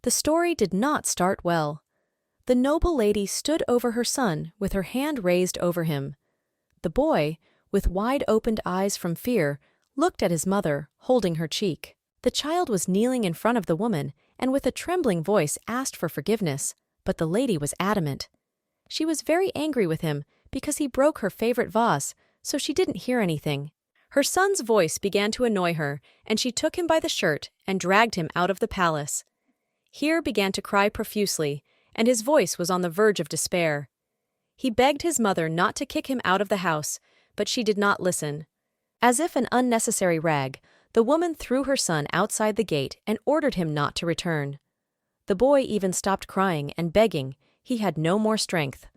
The story did not start well. The noble lady stood over her son with her hand raised over him. The boy, with wide-opened eyes from fear, looked at his mother, holding her cheek. The child was kneeling in front of the woman and with a trembling voice asked for forgiveness, but the lady was adamant. She was very angry with him because he broke her favorite vase, so she didn't hear anything. Her son's voice began to annoy her, and she took him by the shirt and dragged him out of the palace. He began to cry profusely, and his voice was on the verge of despair. He begged his mother not to kick him out of the house, but she did not listen. As if an unnecessary rag, the woman threw her son outside the gate and ordered him not to return. The boy even stopped crying and begging. He had no more strength.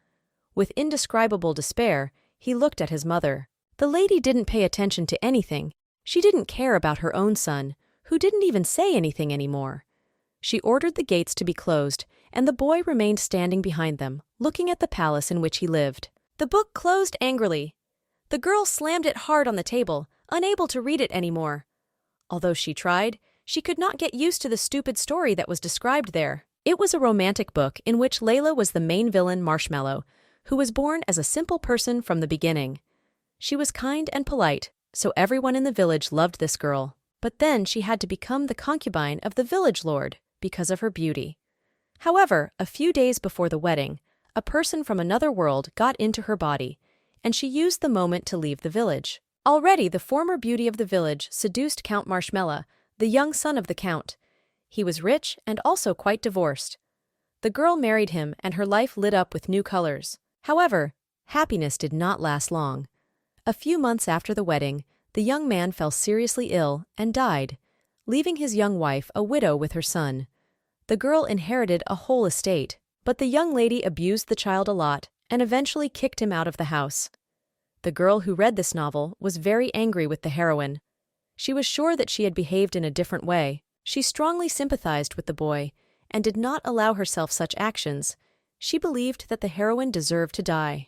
With indescribable despair, he looked at his mother. The lady didn't pay attention to anything. She didn't care about her own son, who didn't even say anything anymore. She ordered the gates to be closed, and the boy remained standing behind them, looking at the palace in which he lived. The book closed angrily. The girl slammed it hard on the table, unable to read it anymore. Although she tried, she could not get used to the stupid story that was described there. It was a romantic book in which Layla was the main villain, Marshmallow, who was born as a simple person from the beginning. She was kind and polite, so everyone in the village loved this girl. But then she had to become the concubine of the village lord because of her beauty. However, a few days before the wedding, a person from another world got into her body, and she used the moment to leave the village. Already the former beauty of the village seduced Count Marshmallow, the young son of the count. He was rich and also quite divorced. The girl married him and her life lit up with new colors. However, happiness did not last long. A few months after the wedding, the young man fell seriously ill and died, leaving his young wife a widow with her son. The girl inherited a whole estate, but the young lady abused the child a lot and eventually kicked him out of the house. The girl who read this novel was very angry with the heroine. She was sure that she had behaved in a different way. She strongly sympathized with the boy and did not allow herself such actions. She believed that the heroine deserved to die.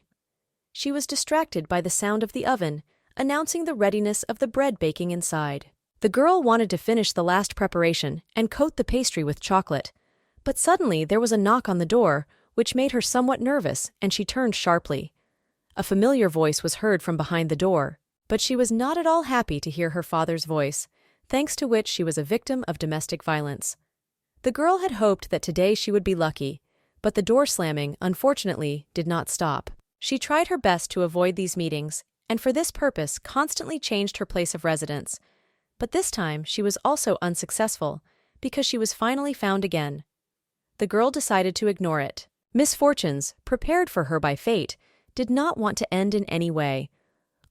She was distracted by the sound of the oven, announcing the readiness of the bread baking inside. The girl wanted to finish the last preparation and coat the pastry with chocolate. But suddenly there was a knock on the door, which made her somewhat nervous, and she turned sharply. A familiar voice was heard from behind the door, but she was not at all happy to hear her father's voice, thanks to which she was a victim of domestic violence. The girl had hoped that today she would be lucky, but the door slamming, unfortunately, did not stop. She tried her best to avoid these meetings, and for this purpose constantly changed her place of residence. But this time she was also unsuccessful, because she was finally found again. The girl decided to ignore it. Misfortunes, prepared for her by fate, did not want to end in any way.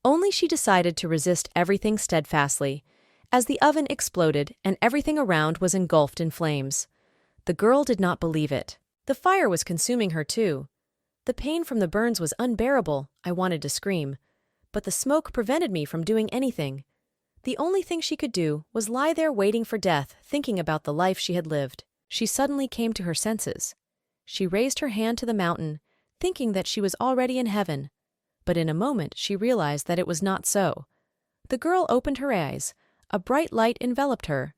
Only she decided to resist everything steadfastly, as the oven exploded and everything around was engulfed in flames. The girl did not believe it. The fire was consuming her too. The pain from the burns was unbearable. I wanted to scream, but the smoke prevented me from doing anything. The only thing she could do was lie there waiting for death, thinking about the life she had lived. She suddenly came to her senses. She raised her hand to the mountain, thinking that she was already in heaven. But in a moment she realized that it was not so. The girl opened her eyes. A bright light enveloped her.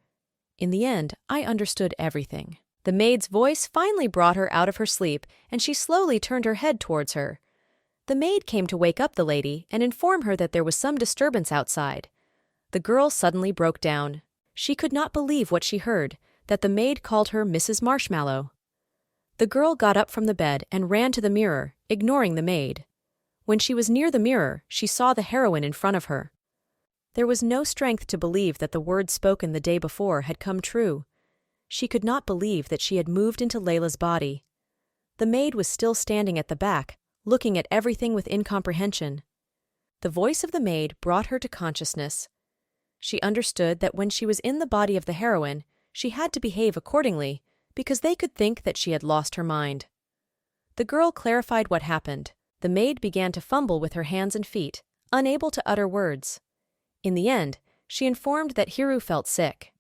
In the end, I understood everything. The maid's voice finally brought her out of her sleep, and she slowly turned her head towards her. The maid came to wake up the lady and inform her that there was some disturbance outside. The girl suddenly broke down. She could not believe what she heard, that the maid called her Mrs. Marshmallow. The girl got up from the bed and ran to the mirror, ignoring the maid. When she was near the mirror, she saw the heroine in front of her. There was no strength to believe that the words spoken the day before had come true. She could not believe that she had moved into Layla's body. The maid was still standing at the back, looking at everything with incomprehension. The voice of the maid brought her to consciousness. She understood that when she was in the body of the heroine, she had to behave accordingly, because they could think that she had lost her mind. The girl clarified what happened. The maid began to fumble with her hands and feet, unable to utter words. In the end, she informed that Hiru felt sick.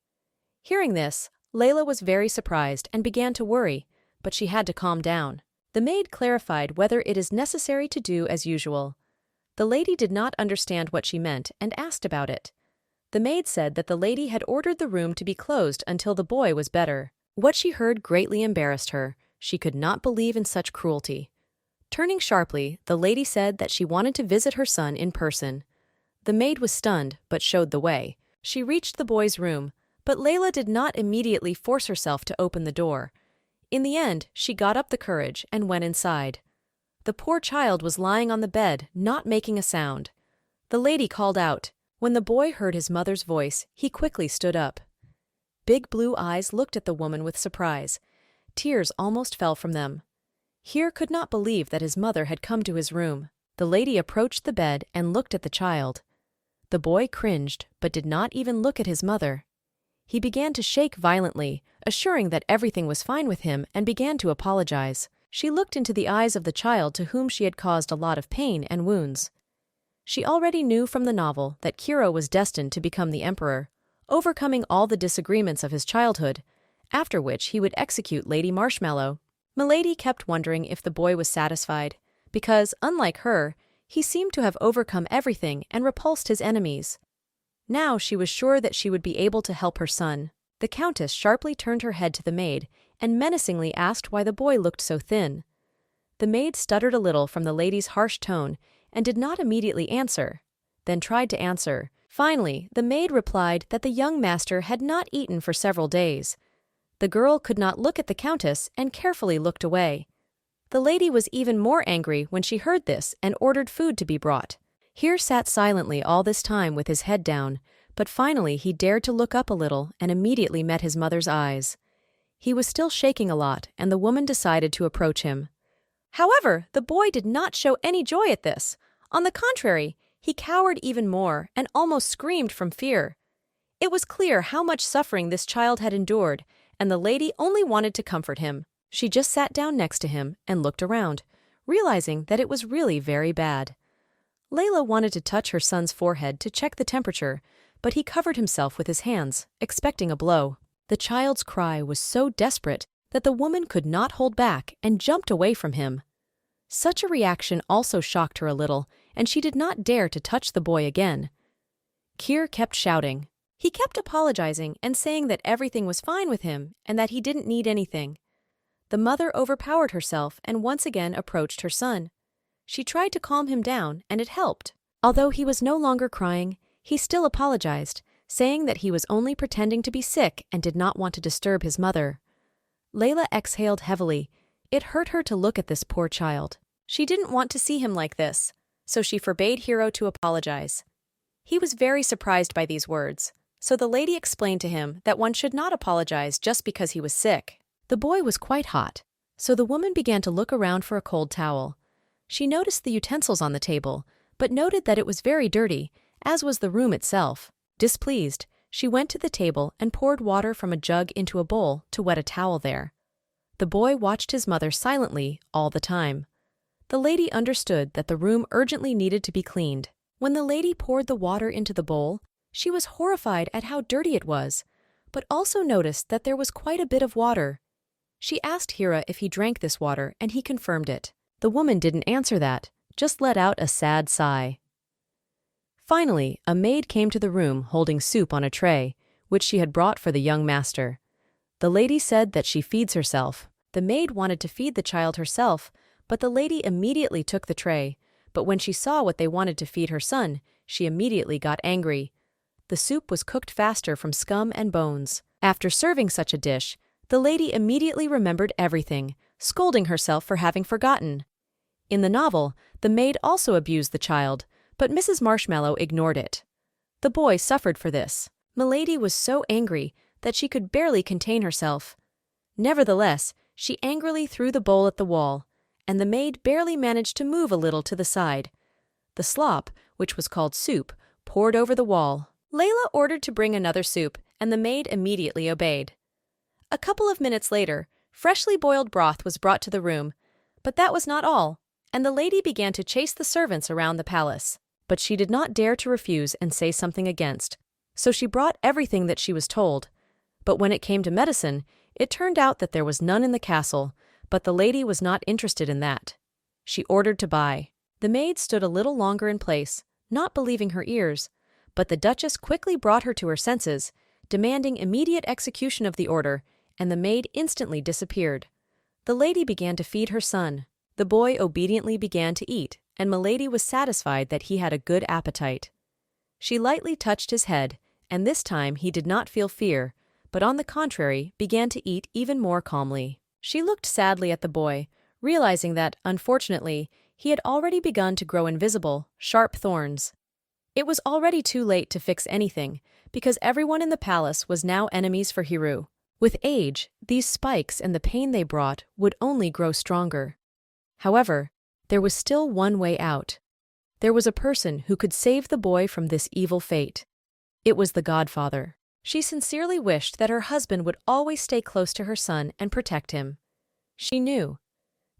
Hearing this, Layla was very surprised and began to worry, but she had to calm down. The maid clarified whether it is necessary to do as usual. The lady did not understand what she meant and asked about it. The maid said that the lady had ordered the room to be closed until the boy was better. What she heard greatly embarrassed her. She could not believe in such cruelty. Turning sharply, the lady said that she wanted to visit her son in person. The maid was stunned, but showed the way. She reached the boy's room, but Layla did not immediately force herself to open the door. In the end, she got up the courage and went inside. The poor child was lying on the bed, not making a sound. The lady called out. When the boy heard his mother's voice, he quickly stood up. Big blue eyes looked at the woman with surprise. Tears almost fell from them. Here could not believe that his mother had come to his room. The lady approached the bed and looked at the child. The boy cringed, but did not even look at his mother. He began to shake violently, assuring that everything was fine with him, and began to apologize. She looked into the eyes of the child to whom she had caused a lot of pain and wounds. She already knew from the novel that Kiro was destined to become the emperor, overcoming all the disagreements of his childhood, after which he would execute Lady Marshmallow. Milady kept wondering if the boy was satisfied, because, unlike her, he seemed to have overcome everything and repulsed his enemies. Now she was sure that she would be able to help her son. The Countess sharply turned her head to the maid and menacingly asked why the boy looked so thin. The maid stuttered a little from the lady's harsh tone and did not immediately answer, then tried to answer. Finally, the maid replied that the young master had not eaten for several days. The girl could not look at the Countess and carefully looked away. The lady was even more angry when she heard this and ordered food to be brought. Here sat silently all this time with his head down, but finally he dared to look up a little and immediately met his mother's eyes. He was still shaking a lot, and the woman decided to approach him. However, the boy did not show any joy at this. On the contrary, he cowered even more and almost screamed from fear. It was clear how much suffering this child had endured, and the lady only wanted to comfort him. She just sat down next to him and looked around, realizing that it was really very bad. Layla wanted to touch her son's forehead to check the temperature, but he covered himself with his hands, expecting a blow. The child's cry was so desperate that the woman could not hold back and jumped away from him. Such a reaction also shocked her a little, and she did not dare to touch the boy again. Kier kept shouting. He kept apologizing and saying that everything was fine with him and that he didn't need anything. The mother overpowered herself and once again approached her son. She tried to calm him down, and it helped. Although he was no longer crying, he still apologized, saying that he was only pretending to be sick and did not want to disturb his mother. Layla exhaled heavily. It hurt her to look at this poor child. She didn't want to see him like this, so she forbade Hiro to apologize. He was very surprised by these words, so the lady explained to him that one should not apologize just because he was sick. The boy was quite hot, so the woman began to look around for a cold towel. She noticed the utensils on the table, but noted that it was very dirty, as was the room itself. Displeased, she went to the table and poured water from a jug into a bowl to wet a towel there. The boy watched his mother silently all the time. The lady understood that the room urgently needed to be cleaned. When the lady poured the water into the bowl, she was horrified at how dirty it was, but also noticed that there was quite a bit of water. She asked Hira if he drank this water, and he confirmed it. The woman didn't answer that, just let out a sad sigh. Finally, a maid came to the room holding soup on a tray, which she had brought for the young master. The lady said that she feeds herself. The maid wanted to feed the child herself, but the lady immediately took the tray. But when she saw what they wanted to feed her son, she immediately got angry. The soup was cooked faster from scum and bones. After serving such a dish, the lady immediately remembered everything, scolding herself for having forgotten. In the novel, the maid also abused the child, but Mrs. Marshmallow ignored it. The boy suffered for this. Milady was so angry that she could barely contain herself. Nevertheless, she angrily threw the bowl at the wall, and the maid barely managed to move a little to the side. The slop, which was called soup, poured over the wall. Layla ordered to bring another soup, and the maid immediately obeyed. A couple of minutes later, freshly boiled broth was brought to the room, but that was not all, and the lady began to chase the servants around the palace. But she did not dare to refuse and say something against, so she brought everything that she was told. But when it came to medicine, it turned out that there was none in the castle, but the lady was not interested in that. She ordered to buy. The maid stood a little longer in place, not believing her ears, but the Duchess quickly brought her to her senses, demanding immediate execution of the order, and the maid instantly disappeared. The lady began to feed her son. The boy obediently began to eat, and Milady was satisfied that he had a good appetite. She lightly touched his head, and this time he did not feel fear, but on the contrary began to eat even more calmly. She looked sadly at the boy, realizing that, unfortunately, he had already begun to grow invisible, sharp thorns. It was already too late to fix anything, because everyone in the palace was now enemies for Hiru. With age, these spikes and the pain they brought would only grow stronger. However, there was still one way out. There was a person who could save the boy from this evil fate. It was the godfather. She sincerely wished that her husband would always stay close to her son and protect him. She knew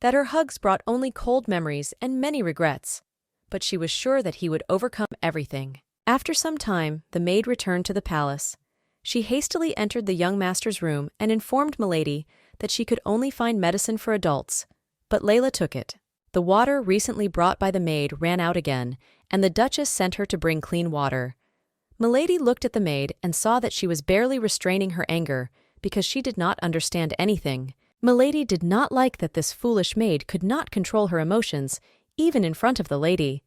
that her hugs brought only cold memories and many regrets, but she was sure that he would overcome everything. After some time, the maid returned to the palace. She hastily entered the young master's room and informed Milady that she could only find medicine for adults, but Layla took it. The water recently brought by the maid ran out again, and the Duchess sent her to bring clean water. Milady looked at the maid and saw that she was barely restraining her anger because she did not understand anything. Milady did not like that this foolish maid could not control her emotions, even in front of the lady.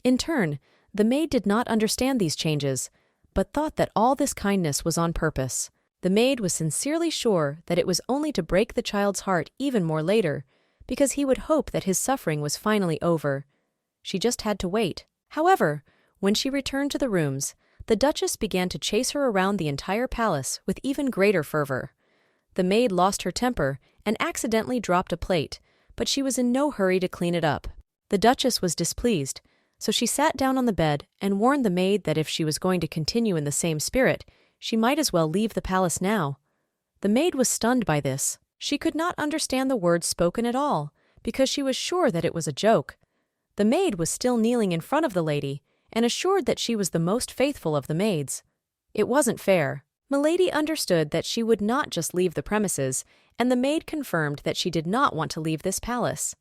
In turn, the maid did not understand these changes, but thought that all this kindness was on purpose. The maid was sincerely sure that it was only to break the child's heart even more later, because he would hope that his suffering was finally over. She just had to wait. However, when she returned to the rooms, the Duchess began to chase her around the entire palace with even greater fervor. The maid lost her temper and accidentally dropped a plate, but she was in no hurry to clean it up. The Duchess was displeased, so she sat down on the bed and warned the maid that if she was going to continue in the same spirit, she might as well leave the palace now. The maid was stunned by this. She could not understand the words spoken at all, because she was sure that it was a joke. The maid was still kneeling in front of the lady, and assured that she was the most faithful of the maids. It wasn't fair. Milady understood that she would not just leave the premises, and the maid confirmed that she did not want to leave this palace.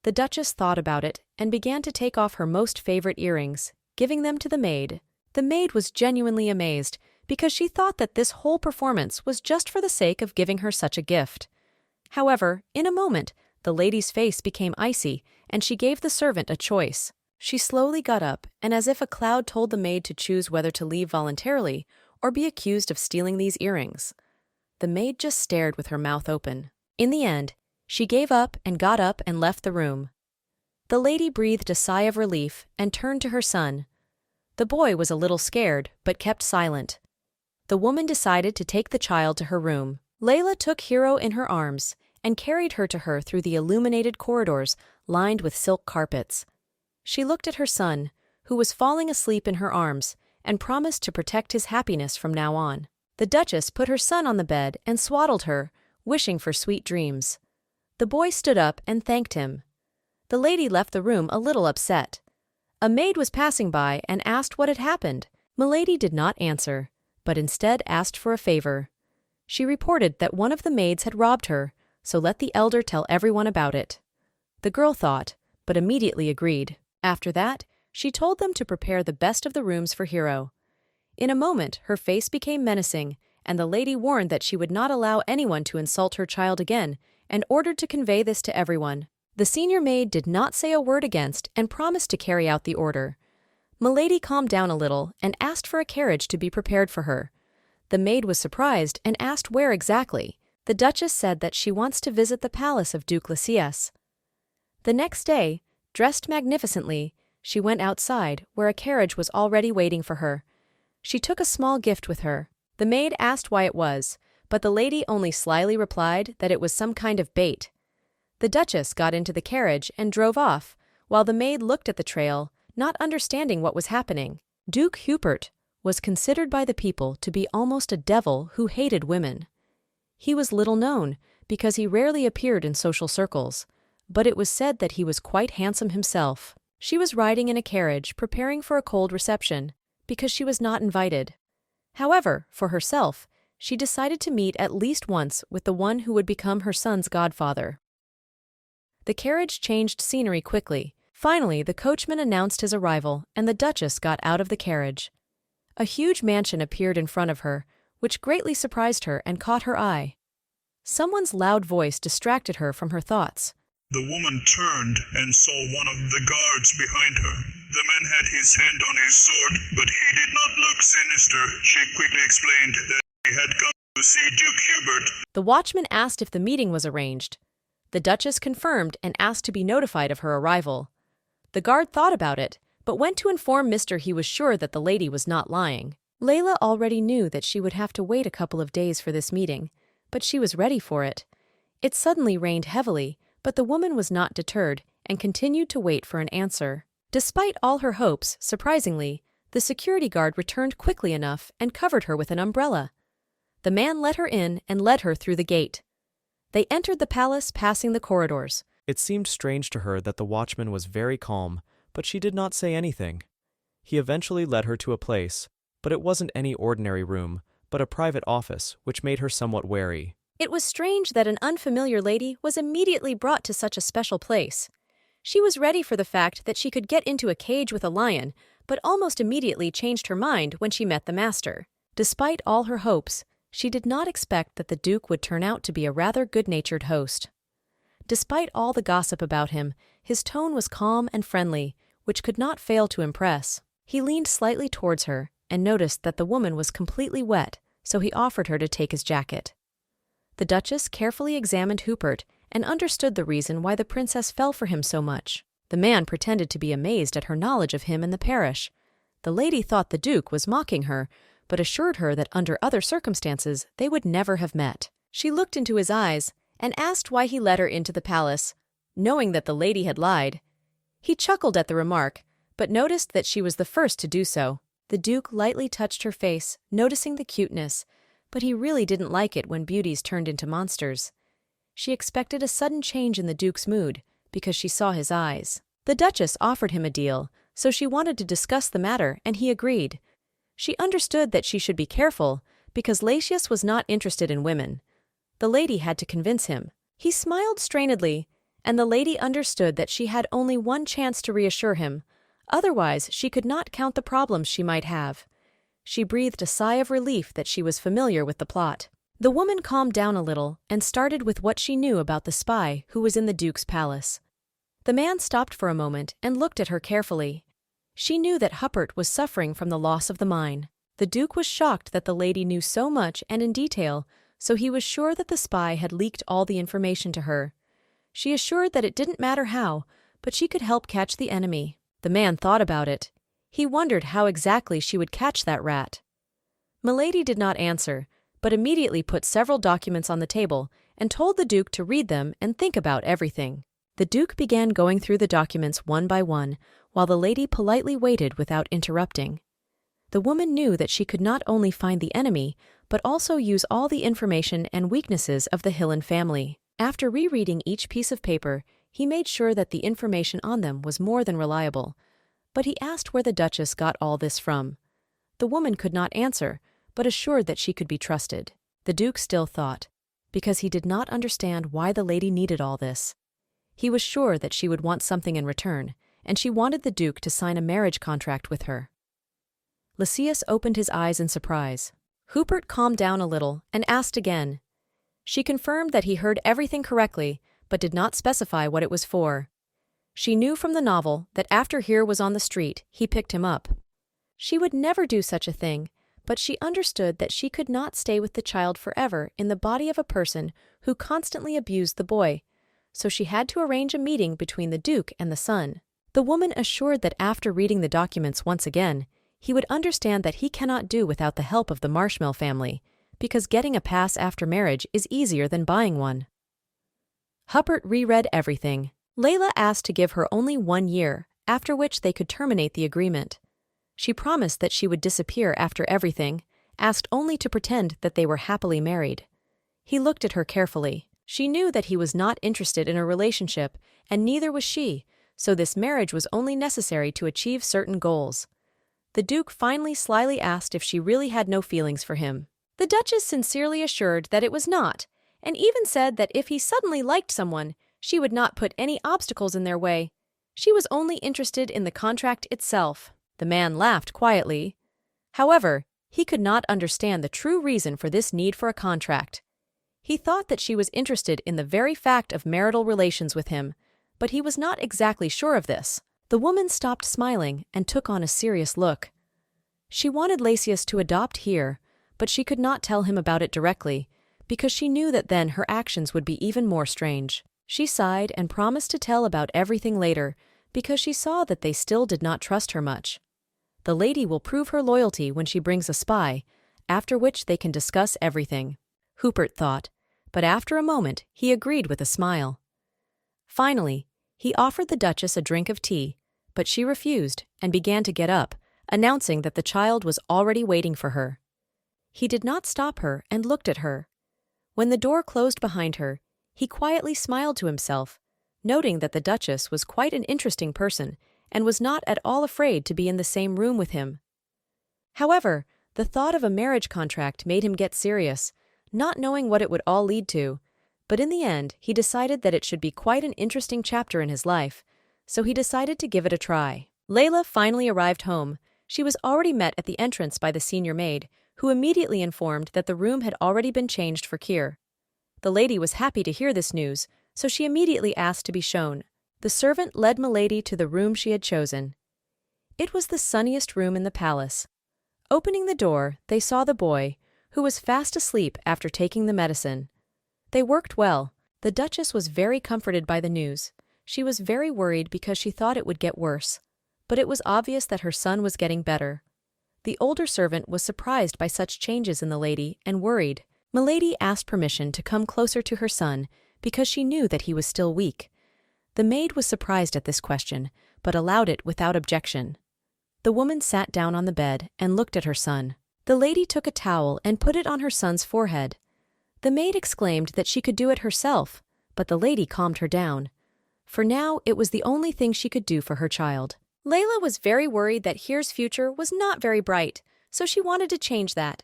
The Duchess thought about it and began to take off her most favorite earrings, giving them to the maid. The maid was genuinely amazed, because she thought that this whole performance was just for the sake of giving her such a gift. However, in a moment, the lady's face became icy, and she gave the servant a choice. She slowly got up, and as if a cloud told the maid to choose whether to leave voluntarily or be accused of stealing these earrings. The maid just stared with her mouth open. In the end, she gave up and got up and left the room. The lady breathed a sigh of relief and turned to her son. The boy was a little scared, but kept silent. The woman decided to take the child to her room. Layla took Hiro in her arms and carried her to her through the illuminated corridors lined with silk carpets. She looked at her son, who was falling asleep in her arms, and promised to protect his happiness from now on. The Duchess put her son on the bed and swaddled her, wishing for sweet dreams. The boy stood up and thanked him. The lady left the room a little upset. A maid was passing by and asked what had happened. Milady did not answer, but instead asked for a favor. She reported that one of the maids had robbed her, so let the elder tell everyone about it. The girl thought, but immediately agreed. After that, she told them to prepare the best of the rooms for Hiro. In a moment, her face became menacing, and the lady warned that she would not allow anyone to insult her child again, and ordered to convey this to everyone. The senior maid did not say a word against and promised to carry out the order. Milady calmed down a little and asked for a carriage to be prepared for her. The maid was surprised and asked where exactly. The Duchess said that she wants to visit the palace of Duke Lysias. The next day, dressed magnificently, she went outside, where a carriage was already waiting for her. She took a small gift with her. The maid asked why it was, but the lady only slyly replied that it was some kind of bait. The Duchess got into the carriage and drove off, while the maid looked at the trail, not understanding what was happening. Duke Hubert was considered by the people to be almost a devil who hated women. He was little known, because he rarely appeared in social circles, but it was said that he was quite handsome himself. She was riding in a carriage preparing for a cold reception, because she was not invited. However, for herself, she decided to meet at least once with the one who would become her son's godfather. The carriage changed scenery quickly. Finally, the coachman announced his arrival, and the Duchess got out of the carriage. A huge mansion appeared in front of her, which greatly surprised her and caught her eye. Someone's loud voice distracted her from her thoughts. The woman turned and saw one of the guards behind her. The man had his hand on his sword, but he did not look sinister. She quickly explained that he had come to see Duke Hubert. The watchman asked if the meeting was arranged. The Duchess confirmed and asked to be notified of her arrival. The guard thought about it, but went to inform Mr. he was sure that the lady was not lying. Layla already knew that she would have to wait a couple of days for this meeting, but she was ready for it. It suddenly rained heavily, but the woman was not deterred and continued to wait for an answer. Despite all her hopes, surprisingly, the security guard returned quickly enough and covered her with an umbrella. The man let her in and led her through the gate. They entered the palace, passing the corridors. It seemed strange to her that the watchman was very calm, but she did not say anything. He eventually led her to a place, but it wasn't any ordinary room, but a private office, which made her somewhat wary. It was strange that an unfamiliar lady was immediately brought to such a special place. She was ready for the fact that she could get into a cage with a lion, but almost immediately changed her mind when she met the master. Despite all her hopes, she did not expect that the Duke would turn out to be a rather good-natured host. Despite all the gossip about him, his tone was calm and friendly, which could not fail to impress. He leaned slightly towards her and noticed that the woman was completely wet, so he offered her to take his jacket. The Duchess carefully examined Hubert and understood the reason why the princess fell for him so much. The man pretended to be amazed at her knowledge of him and the parish. The lady thought the Duke was mocking her, but assured her that under other circumstances they would never have met. She looked into his eyes and asked why he led her into the palace, knowing that the lady had lied. He chuckled at the remark, but noticed that she was the first to do so. The Duke lightly touched her face, noticing the cuteness, but he really didn't like it when beauties turned into monsters. She expected a sudden change in the Duke's mood, because she saw his eyes. The Duchess offered him a deal, so she wanted to discuss the matter, and he agreed. She understood that she should be careful, because Lacius was not interested in women. The lady had to convince him. He smiled strainedly, and the lady understood that she had only one chance to reassure him. Otherwise, she could not count the problems she might have. She breathed a sigh of relief that she was familiar with the plot. The woman calmed down a little and started with what she knew about the spy who was in the Duke's palace. The man stopped for a moment and looked at her carefully. She knew that Hubert was suffering from the loss of the mine. The Duke was shocked that the lady knew so much and in detail, so he was sure that the spy had leaked all the information to her. She assured that it didn't matter how, but she could help catch the enemy. The man thought about it. He wondered how exactly she would catch that rat. Milady did not answer, but immediately put several documents on the table and told the Duke to read them and think about everything. The Duke began going through the documents one by one, while the lady politely waited without interrupting. The woman knew that she could not only find the enemy, but also use all the information and weaknesses of the Hillen family. After rereading each piece of paper, he made sure that the information on them was more than reliable. But he asked where the Duchess got all this from. The woman could not answer, but assured that she could be trusted. The Duke still thought, because he did not understand why the lady needed all this. He was sure that she would want something in return, and she wanted the Duke to sign a marriage contract with her. Lysias opened his eyes in surprise. Hubert calmed down a little and asked again. She confirmed that he heard everything correctly, but did not specify what it was for. She knew from the novel that after Here was on the street, he picked him up. She would never do such a thing, but she understood that she could not stay with the child forever in the body of a person who constantly abused the boy, so she had to arrange a meeting between the Duke and the son. The woman assured that after reading the documents once again, he would understand that he cannot do without the help of the Marshmallow family, because getting a pass after marriage is easier than buying one. Hubert reread everything. Layla asked to give her only 1 year, after which they could terminate the agreement. She promised that she would disappear after everything, asked only to pretend that they were happily married. He looked at her carefully. She knew that he was not interested in a relationship, and neither was she, so this marriage was only necessary to achieve certain goals. The Duke finally slyly asked if she really had no feelings for him. The Duchess sincerely assured that it was not, and even said that if he suddenly liked someone, she would not put any obstacles in their way. She was only interested in the contract itself. The man laughed quietly. However, he could not understand the true reason for this need for a contract. He thought that she was interested in the very fact of marital relations with him, but he was not exactly sure of this. The woman stopped smiling and took on a serious look. She wanted Lacius to adopt here, but she could not tell him about it directly, because she knew that then her actions would be even more strange. She sighed and promised to tell about everything later, because she saw that they still did not trust her much. The lady will prove her loyalty when she brings a spy, after which they can discuss everything. Hubert thought, but after a moment he agreed with a smile. Finally, he offered the Duchess a drink of tea, but she refused and began to get up, announcing that the child was already waiting for her. He did not stop her and looked at her. When the door closed behind her, he quietly smiled to himself, noting that the Duchess was quite an interesting person and was not at all afraid to be in the same room with him. However, the thought of a marriage contract made him get serious, not knowing what it would all lead to, but in the end he decided that it should be quite an interesting chapter in his life, so he decided to give it a try. Layla finally arrived home. She was already met at the entrance by the senior maid, who immediately informed that the room had already been changed for Kier. The lady was happy to hear this news, so she immediately asked to be shown. The servant led Milady to the room she had chosen. It was the sunniest room in the palace. Opening the door, they saw the boy, who was fast asleep after taking the medicine. They worked well. The Duchess was very comforted by the news. She was very worried because she thought it would get worse, but it was obvious that her son was getting better. The older servant was surprised by such changes in the lady and worried. Milady asked permission to come closer to her son because she knew that he was still weak. The maid was surprised at this question, but allowed it without objection. The woman sat down on the bed and looked at her son. The lady took a towel and put it on her son's forehead. The maid exclaimed that she could do it herself, but the lady calmed her down. For now, it was the only thing she could do for her child. Layla was very worried that Here's future was not very bright, so she wanted to change that.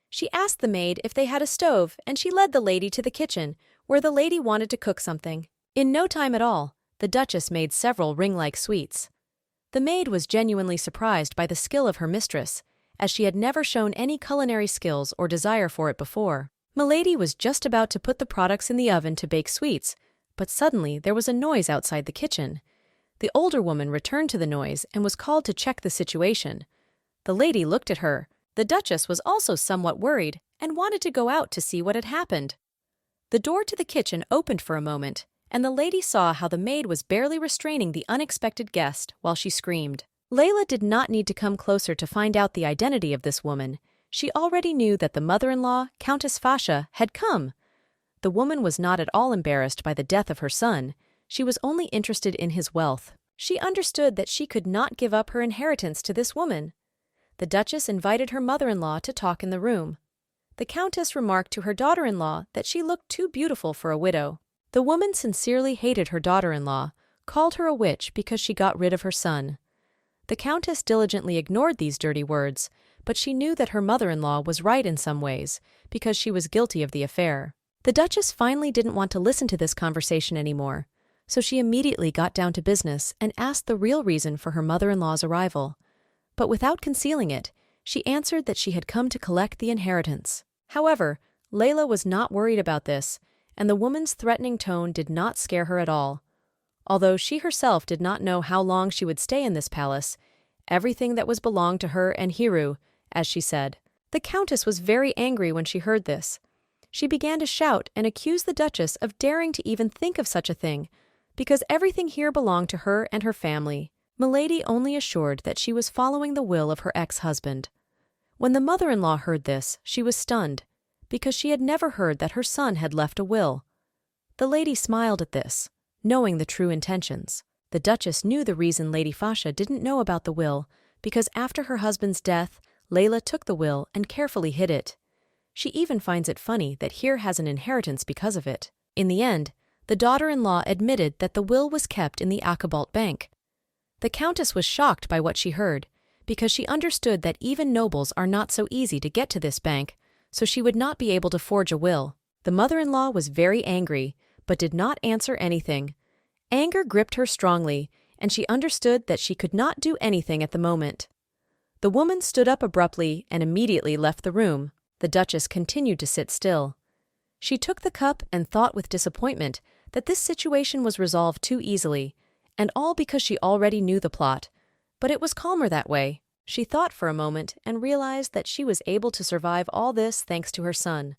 She asked the maid if they had a stove, and she led the lady to the kitchen, where the lady wanted to cook something. In no time at all, the Duchess made several ring-like sweets. The maid was genuinely surprised by the skill of her mistress, as she had never shown any culinary skills or desire for it before. Milady was just about to put the products in the oven to bake sweets, but suddenly there was a noise outside the kitchen. The older woman returned to the noise and was called to check the situation. The lady looked at her. The Duchess was also somewhat worried and wanted to go out to see what had happened. The door to the kitchen opened for a moment, and the lady saw how the maid was barely restraining the unexpected guest while she screamed. Layla did not need to come closer to find out the identity of this woman. She already knew that the mother-in-law, Countess Fasha, had come. The woman was not at all embarrassed by the death of her son. She was only interested in his wealth. She understood that she could not give up her inheritance to this woman. The Duchess invited her mother-in-law to talk in the room. The Countess remarked to her daughter-in-law that she looked too beautiful for a widow. The woman sincerely hated her daughter-in-law, called her a witch because she got rid of her son. The Countess diligently ignored these dirty words, but she knew that her mother-in-law was right in some ways, because she was guilty of the affair. The Duchess finally didn't want to listen to this conversation anymore, so she immediately got down to business and asked the real reason for her mother-in-law's arrival. But without concealing it, she answered that she had come to collect the inheritance. However, Layla was not worried about this, and the woman's threatening tone did not scare her at all. Although she herself did not know how long she would stay in this palace, everything that was belonged to her and Hiru, as she said. The Countess was very angry when she heard this. She began to shout and accuse the Duchess of daring to even think of such a thing, because everything here belonged to her and her family. Milady only assured that she was following the will of her ex-husband. When the mother-in-law heard this, she was stunned, because she had never heard that her son had left a will. The lady smiled at this, knowing the true intentions. The Duchess knew the reason Lady Fasha didn't know about the will, because after her husband's death, Layla took the will and carefully hid it. She even finds it funny that Here has an inheritance because of it. In the end, the daughter-in-law admitted that the will was kept in the Akabalt Bank. The Countess was shocked by what she heard, because she understood that even nobles are not so easy to get to this bank, so she would not be able to forge a will. The mother-in-law was very angry, but did not answer anything. Anger gripped her strongly, and she understood that she could not do anything at the moment. The woman stood up abruptly and immediately left the room. The Duchess continued to sit still. She took the cup and thought with disappointment that this situation was resolved too easily, and all because she already knew the plot. But it was calmer that way. She thought for a moment and realized that she was able to survive all this thanks to her son.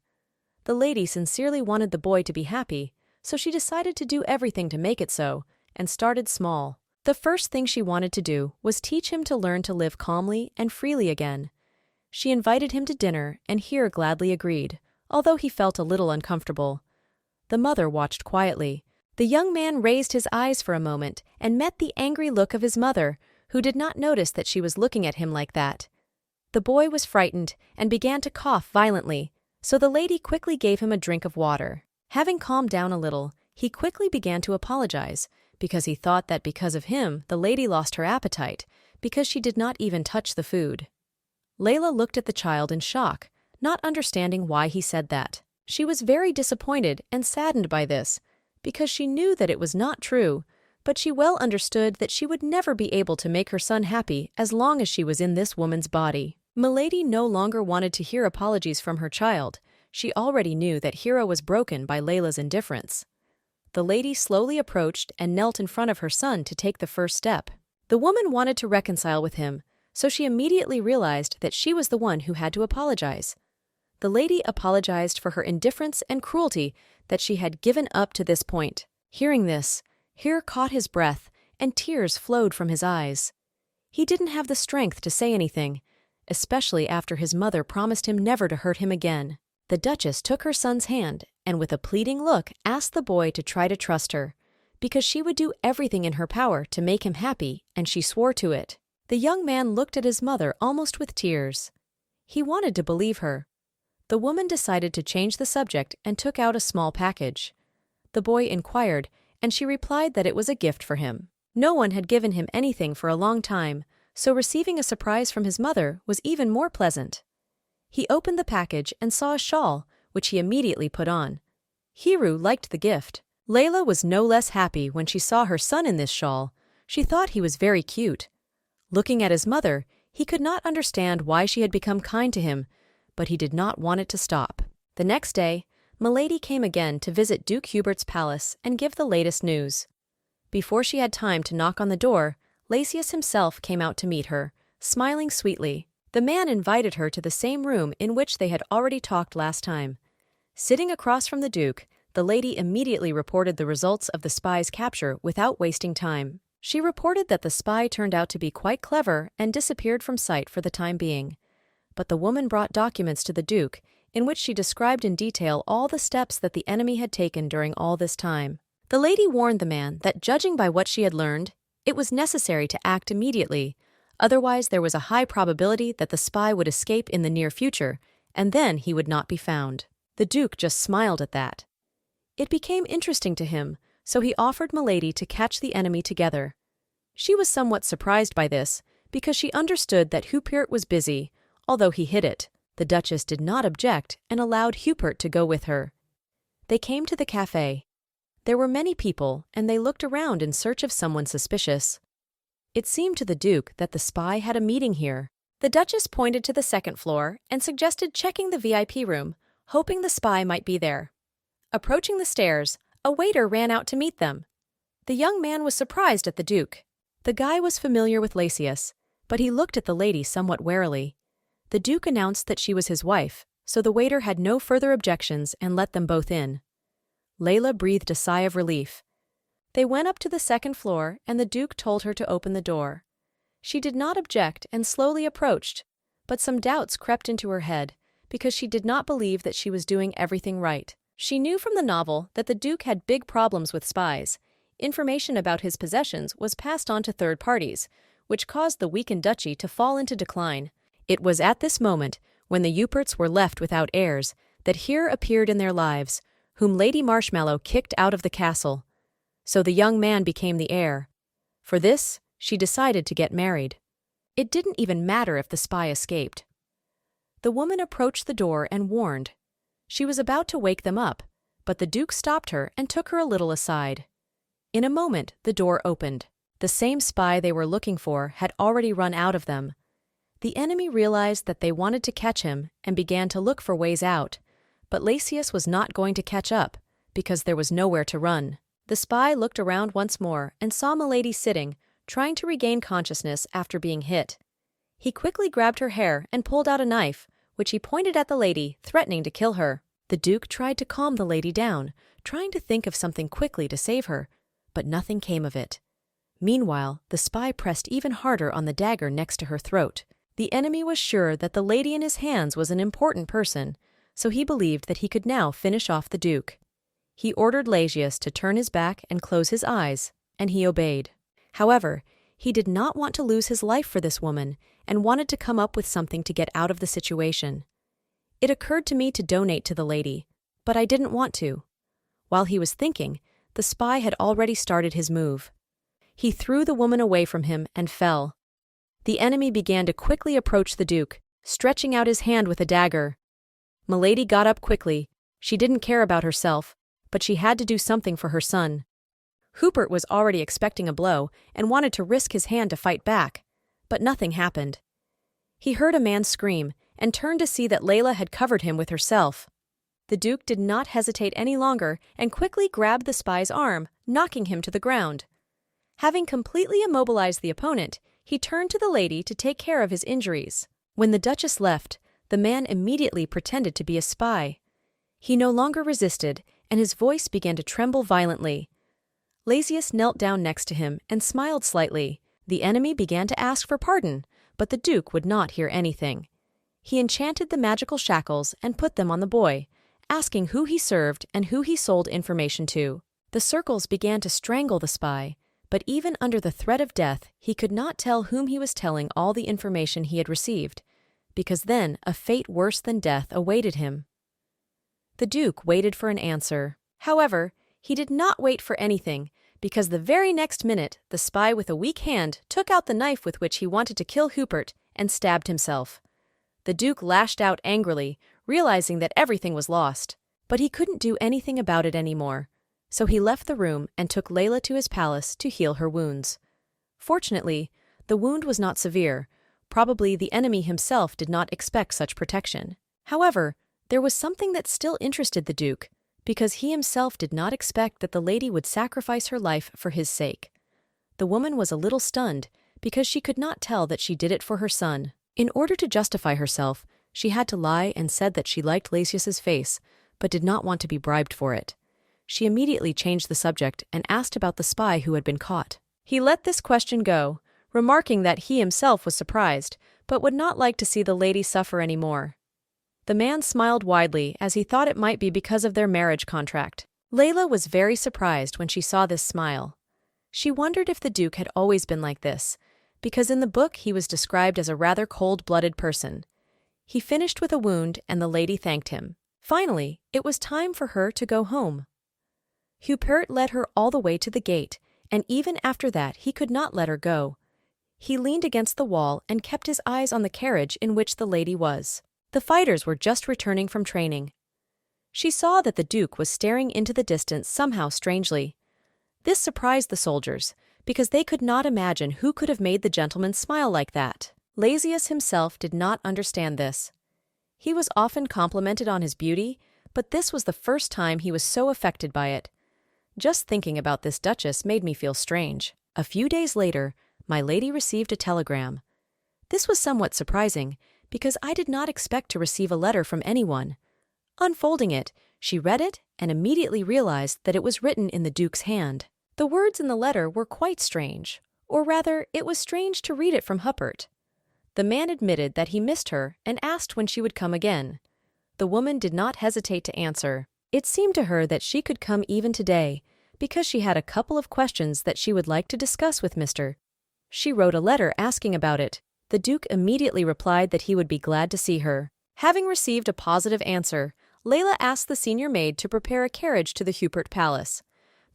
The lady sincerely wanted the boy to be happy, so she decided to do everything to make it so, and started small. The first thing she wanted to do was teach him to learn to live calmly and freely again. She invited him to dinner, and he gladly agreed, although he felt a little uncomfortable. The mother watched quietly. The young man raised his eyes for a moment and met the angry look of his mother, who did not notice that she was looking at him like that. The boy was frightened and began to cough violently, so the lady quickly gave him a drink of water. Having calmed down a little, he quickly began to apologize, because he thought that because of him the lady lost her appetite, because she did not even touch the food. Layla looked at the child in shock, not understanding why he said that. She was very disappointed and saddened by this, because she knew that it was not true, but she well understood that she would never be able to make her son happy as long as she was in this woman's body. Milady no longer wanted to hear apologies from her child. She already knew that Hira was broken by Layla's indifference. The lady slowly approached and knelt in front of her son to take the first step. The woman wanted to reconcile with him, so she immediately realized that she was the one who had to apologize. The lady apologized for her indifference and cruelty that she had given up to this point. Hearing this, Hira caught his breath, and tears flowed from his eyes. He didn't have the strength to say anything, especially after his mother promised him never to hurt him again. The Duchess took her son's hand and with a pleading look asked the boy to try to trust her, because she would do everything in her power to make him happy, and she swore to it. The young man looked at his mother almost with tears. He wanted to believe her. The woman decided to change the subject and took out a small package. The boy inquired, and she replied that it was a gift for him. No one had given him anything for a long time, so receiving a surprise from his mother was even more pleasant. He opened the package and saw a shawl, which he immediately put on. Hiru liked the gift. Layla was no less happy when she saw her son in this shawl. She thought he was very cute. Looking at his mother, he could not understand why she had become kind to him, but he did not want it to stop. The next day, Milady came again to visit Duke Hubert's palace and give the latest news. Before she had time to knock on the door, Lasius himself came out to meet her, smiling sweetly. The man invited her to the same room in which they had already talked last time. Sitting across from the Duke, the lady immediately reported the results of the spy's capture without wasting time. She reported that the spy turned out to be quite clever and disappeared from sight for the time being. But the woman brought documents to the Duke, in which she described in detail all the steps that the enemy had taken during all this time. The lady warned the man that, judging by what she had learned, it was necessary to act immediately, otherwise there was a high probability that the spy would escape in the near future, and then he would not be found. The Duke just smiled at that. It became interesting to him, so he offered Milady to catch the enemy together. She was somewhat surprised by this, because she understood that Hupert was busy, although he hid it. The Duchess did not object and allowed Hupert to go with her. They came to the cafe. There were many people, and they looked around in search of someone suspicious. It seemed to the Duke that the spy had a meeting here. The Duchess pointed to the second floor and suggested checking the VIP room, hoping the spy might be there. Approaching the stairs, a waiter ran out to meet them. The young man was surprised at the Duke. The guy was familiar with Lasius, but he looked at the lady somewhat warily. The Duke announced that she was his wife, so the waiter had no further objections and let them both in. Layla breathed a sigh of relief. They went up to the second floor, and the Duke told her to open the door. She did not object and slowly approached, but some doubts crept into her head, because she did not believe that she was doing everything right. She knew from the novel that the Duke had big problems with spies. Information about his possessions was passed on to third parties, which caused the weakened duchy to fall into decline. It was at this moment, when the Huperts were left without heirs, that Hir appeared in their lives, whom Lady Marshmallow kicked out of the castle. So the young man became the heir. For this, she decided to get married. It didn't even matter if the spy escaped. The woman approached the door and warned. She was about to wake them up, but the Duke stopped her and took her a little aside. In a moment, the door opened. The same spy they were looking for had already run out of them. The enemy realized that they wanted to catch him and began to look for ways out, But Lacius was not going to catch up, because there was nowhere to run. The spy looked around once more and saw Milady sitting, trying to regain consciousness after being hit. He quickly grabbed her hair and pulled out a knife, which he pointed at the lady, threatening to kill her. The Duke tried to calm the lady down, trying to think of something quickly to save her, but nothing came of it. Meanwhile, the spy pressed even harder on the dagger next to her throat. The enemy was sure that the lady in his hands was an important person, so he believed that he could now finish off the Duke. He ordered Lacius to turn his back and close his eyes, and he obeyed. However, he did not want to lose his life for this woman and wanted to come up with something to get out of the situation. It occurred to me to donate to the lady, but I didn't want to. While he was thinking, the spy had already started his move. He threw the woman away from him and fell. The enemy began to quickly approach the Duke, stretching out his hand with a dagger. Milady got up quickly. She didn't care about herself, but she had to do something for her son. Hubert was already expecting a blow and wanted to risk his hand to fight back, but nothing happened. He heard a man scream and turned to see that Layla had covered him with herself. The Duke did not hesitate any longer and quickly grabbed the spy's arm, knocking him to the ground. Having completely immobilized the opponent, he turned to the lady to take care of his injuries. When the Duchess left, the man immediately pretended to be a spy. He no longer resisted, and his voice began to tremble violently. Lacius knelt down next to him and smiled slightly. The enemy began to ask for pardon, but the Duke would not hear anything. He enchanted the magical shackles and put them on the boy, asking who he served and who he sold information to. The circles began to strangle the spy, but even under the threat of death, he could not tell whom he was telling all the information he had received, because then a fate worse than death awaited him. The Duke waited for an answer. However, he did not wait for anything, because the very next minute, the spy with a weak hand took out the knife with which he wanted to kill Hubert and stabbed himself. The Duke lashed out angrily, realizing that everything was lost. But he couldn't do anything about it anymore, so he left the room and took Layla to his palace to heal her wounds. Fortunately, the wound was not severe. Probably the enemy himself did not expect such protection. However, there was something that still interested the Duke, because he himself did not expect that the lady would sacrifice her life for his sake. The woman was a little stunned, because she could not tell that she did it for her son. In order to justify herself, she had to lie and said that she liked Lacius's face, but did not want to be bribed for it. She immediately changed the subject and asked about the spy who had been caught. He let this question go, remarking that he himself was surprised, but would not like to see the lady suffer any more. The man smiled widely, as he thought it might be because of their marriage contract. Layla was very surprised when she saw this smile. She wondered if the Duke had always been like this, because in the book he was described as a rather cold-blooded person. He finished with a wound, and the lady thanked him. Finally, it was time for her to go home. Hubert led her all the way to the gate, and even after that he could not let her go. He leaned against the wall and kept his eyes on the carriage in which the lady was. The fighters were just returning from training. She saw that the Duke was staring into the distance somehow strangely. This surprised the soldiers, because they could not imagine who could have made the gentleman smile like that. Lacius himself did not understand this. He was often complimented on his beauty, but this was the first time he was so affected by it. Just thinking about this Duchess made me feel strange. A few days later, my lady received a telegram. This was somewhat surprising, because I did not expect to receive a letter from anyone. Unfolding it, she read it and immediately realized that it was written in the Duke's hand. The words in the letter were quite strange, or rather, it was strange to read it from Hubert. The man admitted that he missed her and asked when she would come again. The woman did not hesitate to answer. It seemed to her that she could come even today, because she had a couple of questions that she would like to discuss with Mr. She wrote a letter asking about it. The Duke immediately replied that he would be glad to see her. Having received a positive answer, Layla asked the senior maid to prepare a carriage to the Hubert Palace.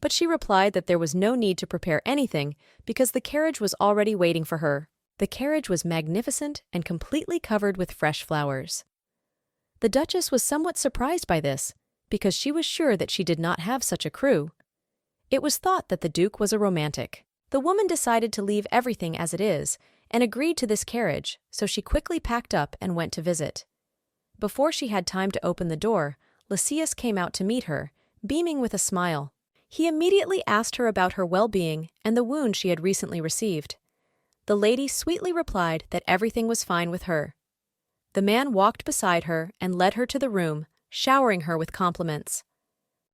But she replied that there was no need to prepare anything because the carriage was already waiting for her. The carriage was magnificent and completely covered with fresh flowers. The Duchess was somewhat surprised by this, because she was sure that she did not have such a crew. It was thought that the Duke was a romantic. The woman decided to leave everything as it is, and agreed to this carriage, so she quickly packed up and went to visit. Before she had time to open the door, Lysias came out to meet her, beaming with a smile. He immediately asked her about her well-being and the wound she had recently received. The lady sweetly replied that everything was fine with her. The man walked beside her and led her to the room, showering her with compliments.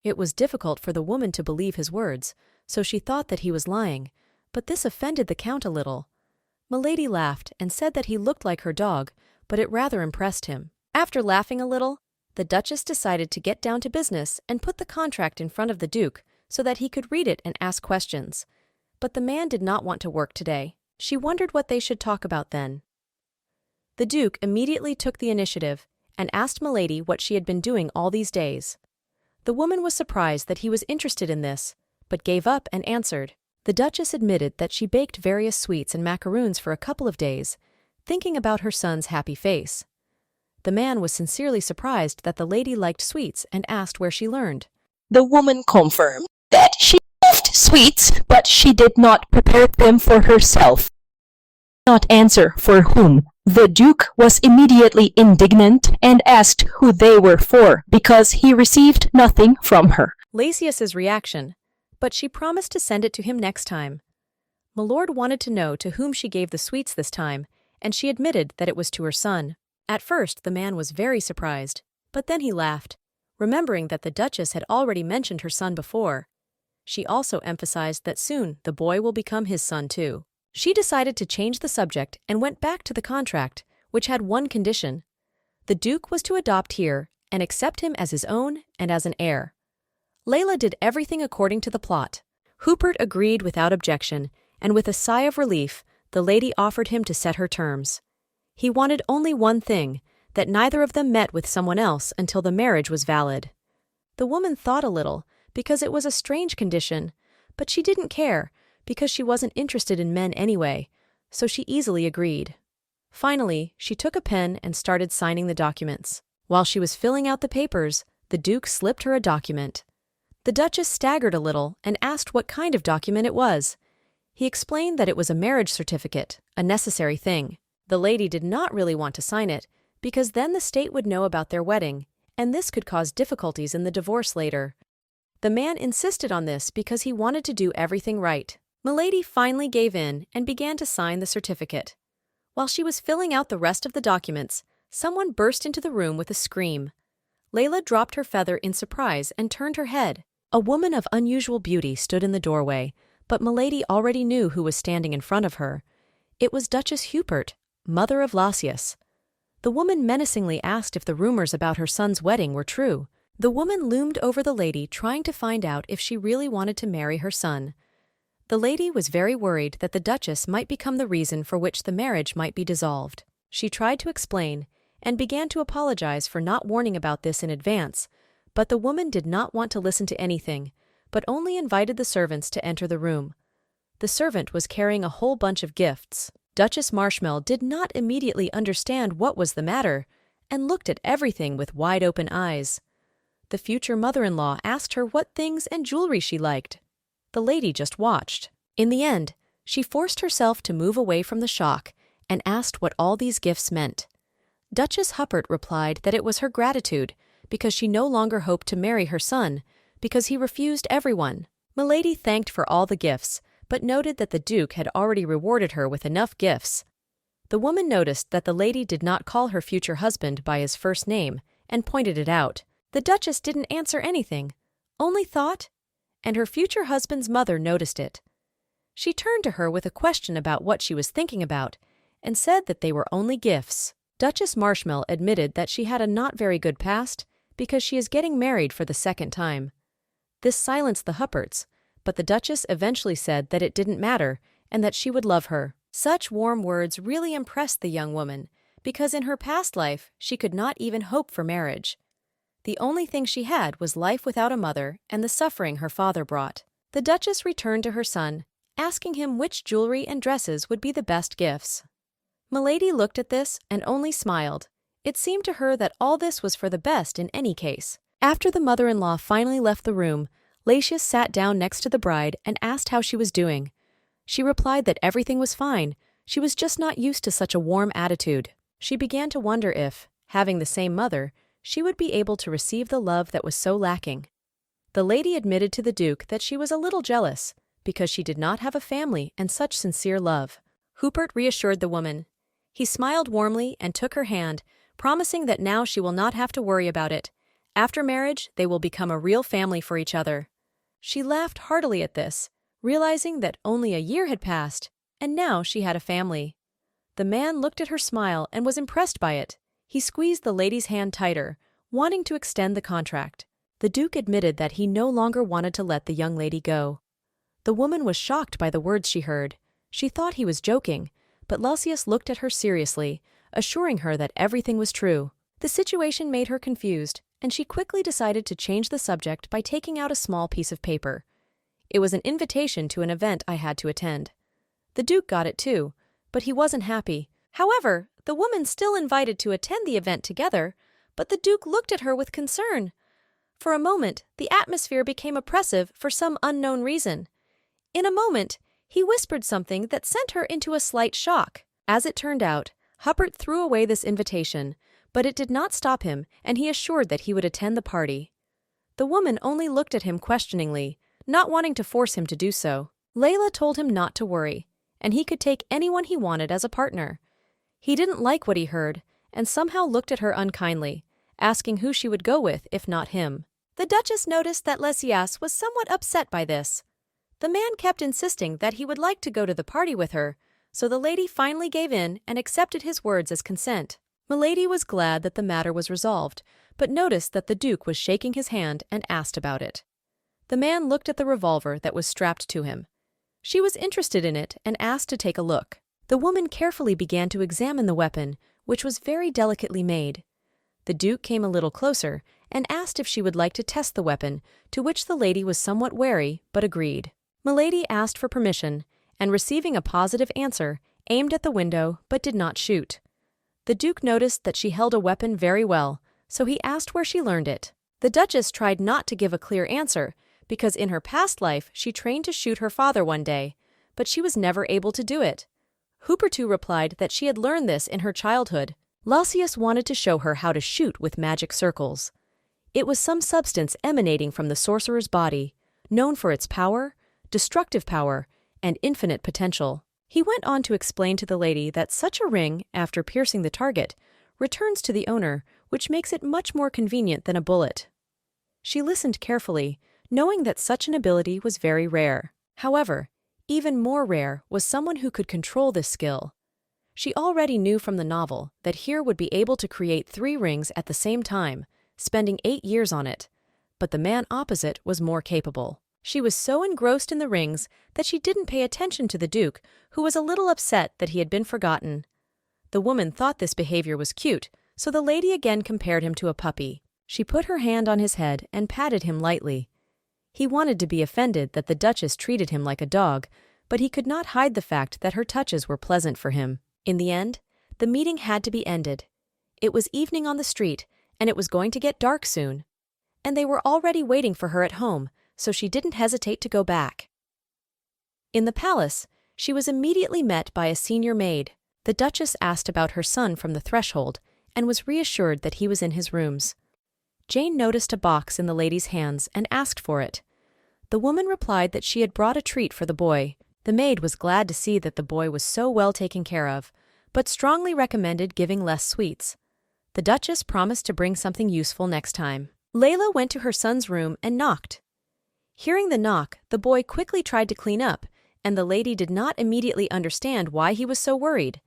It was difficult for the woman to believe his words, so she thought that he was lying, but this offended the Count a little. Milady laughed and said that he looked like her dog, but it rather impressed him. After laughing a little, the Duchess decided to get down to business and put the contract in front of the Duke so that he could read it and ask questions. But the man did not want to work today. She wondered what they should talk about then. The Duke immediately took the initiative and asked Milady what she had been doing all these days. The woman was surprised that he was interested in this, but gave up and answered. The Duchess admitted that she baked various sweets and macaroons for a couple of days, thinking about her son's happy face. The man was sincerely surprised that the lady liked sweets and asked where she learned. The woman confirmed that she loved sweets, but she did not prepare them for herself. Not answer for whom. The Duke was immediately indignant and asked who they were for because he received nothing from her. Lysias's reaction, but she promised to send it to him next time. Milord wanted to know to whom she gave the sweets this time, and she admitted that it was to her son. At first, the man was very surprised, but then he laughed, remembering that the Duchess had already mentioned her son before. She also emphasized that soon the boy will become his son too. She decided to change the subject and went back to the contract, which had one condition. The Duke was to adopt here and accept him as his own and as an heir. Layla did everything according to the plot. Hubert agreed without objection, and with a sigh of relief, the lady offered him to set her terms. He wanted only one thing, that neither of them met with someone else until the marriage was valid. The woman thought a little, because it was a strange condition, but she didn't care, because she wasn't interested in men anyway, so she easily agreed. Finally, she took a pen and started signing the documents. While she was filling out the papers, the Duke slipped her a document. The Duchess staggered a little and asked what kind of document it was. He explained that it was a marriage certificate, a necessary thing. The lady did not really want to sign it, because then the state would know about their wedding, and this could cause difficulties in the divorce later. The man insisted on this because he wanted to do everything right. Milady finally gave in and began to sign the certificate. While she was filling out the rest of the documents, someone burst into the room with a scream. Layla dropped her feather in surprise and turned her head. A woman of unusual beauty stood in the doorway, but Milady already knew who was standing in front of her. It was Duchess Hubert, mother of Lysias. The woman menacingly asked if the rumors about her son's wedding were true. The woman loomed over the lady, trying to find out if she really wanted to marry her son. The lady was very worried that the Duchess might become the reason for which the marriage might be dissolved. She tried to explain, and began to apologize for not warning about this in advance, but the woman did not want to listen to anything, but only invited the servants to enter the room. The servant was carrying a whole bunch of gifts. Duchess Marshmallow did not immediately understand what was the matter, and looked at everything with wide-open eyes. The future mother-in-law asked her what things and jewelry she liked. The lady just watched. In the end, she forced herself to move away from the shock and asked what all these gifts meant. Duchess Hubert replied that it was her gratitude because she no longer hoped to marry her son because he refused everyone. Milady thanked for all the gifts, but noted that the Duke had already rewarded her with enough gifts. The woman noticed that the lady did not call her future husband by his first name and pointed it out. The Duchess didn't answer anything, only thought, and her future husband's mother noticed it. She turned to her with a question about what she was thinking about and said that they were only gifts. Duchess Marshmallow admitted that she had a not very good past because she is getting married for the second time. This silenced the Huberts, but the Duchess eventually said that it didn't matter and that she would love her. Such warm words really impressed the young woman because in her past life she could not even hope for marriage. The only thing she had was life without a mother and the suffering her father brought. The Duchess returned to her son, asking him which jewelry and dresses would be the best gifts. Milady looked at this and only smiled. It seemed to her that all this was for the best in any case. After the mother-in-law finally left the room, Lysias sat down next to the bride and asked how she was doing. She replied that everything was fine, she was just not used to such a warm attitude. She began to wonder if, having the same mother, she would be able to receive the love that was so lacking. The lady admitted to the Duke that she was a little jealous, because she did not have a family and such sincere love. Hubert reassured the woman. He smiled warmly and took her hand, promising that now she will not have to worry about it. After marriage, they will become a real family for each other. She laughed heartily at this, realizing that only a year had passed, and now she had a family. The man looked at her smile and was impressed by it. He squeezed the lady's hand tighter, wanting to extend the contract. The Duke admitted that he no longer wanted to let the young lady go. The woman was shocked by the words she heard. She thought he was joking, but Lucius looked at her seriously, assuring her that everything was true. The situation made her confused, and she quickly decided to change the subject by taking out a small piece of paper. It was an invitation to an event I had to attend. The Duke got it too, but he wasn't happy. However, the woman still invited to attend the event together, but the Duke looked at her with concern. For a moment, the atmosphere became oppressive for some unknown reason. In a moment, he whispered something that sent her into a slight shock. As it turned out, Hubert threw away this invitation, but it did not stop him, and he assured that he would attend the party. The woman only looked at him questioningly, not wanting to force him to do so. Layla told him not to worry, and he could take anyone he wanted as a partner. He didn't like what he heard, and somehow looked at her unkindly, asking who she would go with if not him. The Duchess noticed that Lucius was somewhat upset by this. The man kept insisting that he would like to go to the party with her, so the lady finally gave in and accepted his words as consent. Milady was glad that the matter was resolved, but noticed that the Duke was shaking his hand and asked about it. The man looked at the revolver that was strapped to him. She was interested in it and asked to take a look. The woman carefully began to examine the weapon, which was very delicately made. The Duke came a little closer and asked if she would like to test the weapon, to which the lady was somewhat wary, but agreed. Milady asked for permission, and receiving a positive answer, aimed at the window but did not shoot. The Duke noticed that she held a weapon very well, so he asked where she learned it. The Duchess tried not to give a clear answer, because in her past life she trained to shoot her father one day, but she was never able to do it. Hubertu replied that she had learned this in her childhood. Lucius wanted to show her how to shoot with magic circles. It was some substance emanating from the sorcerer's body, known for its power, destructive power, and infinite potential. He went on to explain to the lady that such a ring, after piercing the target, returns to the owner, which makes it much more convenient than a bullet. She listened carefully, knowing that such an ability was very rare. However, even more rare was someone who could control this skill. She already knew from the novel that Here would be able to create 3 rings at the same time, spending 8 years on it, but the man opposite was more capable. She was so engrossed in the rings that she didn't pay attention to the Duke, who was a little upset that he had been forgotten. The woman thought this behavior was cute, so the lady again compared him to a puppy. She put her hand on his head and patted him lightly. He wanted to be offended that the Duchess treated him like a dog, but he could not hide the fact that her touches were pleasant for him. In the end, the meeting had to be ended. It was evening on the street, and it was going to get dark soon. And they were already waiting for her at home, so she didn't hesitate to go back. In the palace, she was immediately met by a senior maid. The Duchess asked about her son from the threshold, and was reassured that he was in his rooms. Jane noticed a box in the lady's hands and asked for it. The woman replied that she had brought a treat for the boy. The maid was glad to see that the boy was so well taken care of, but strongly recommended giving less sweets. The Duchess promised to bring something useful next time. Layla went to her son's room and knocked. Hearing the knock, the boy quickly tried to clean up, and the lady did not immediately understand why he was so worried.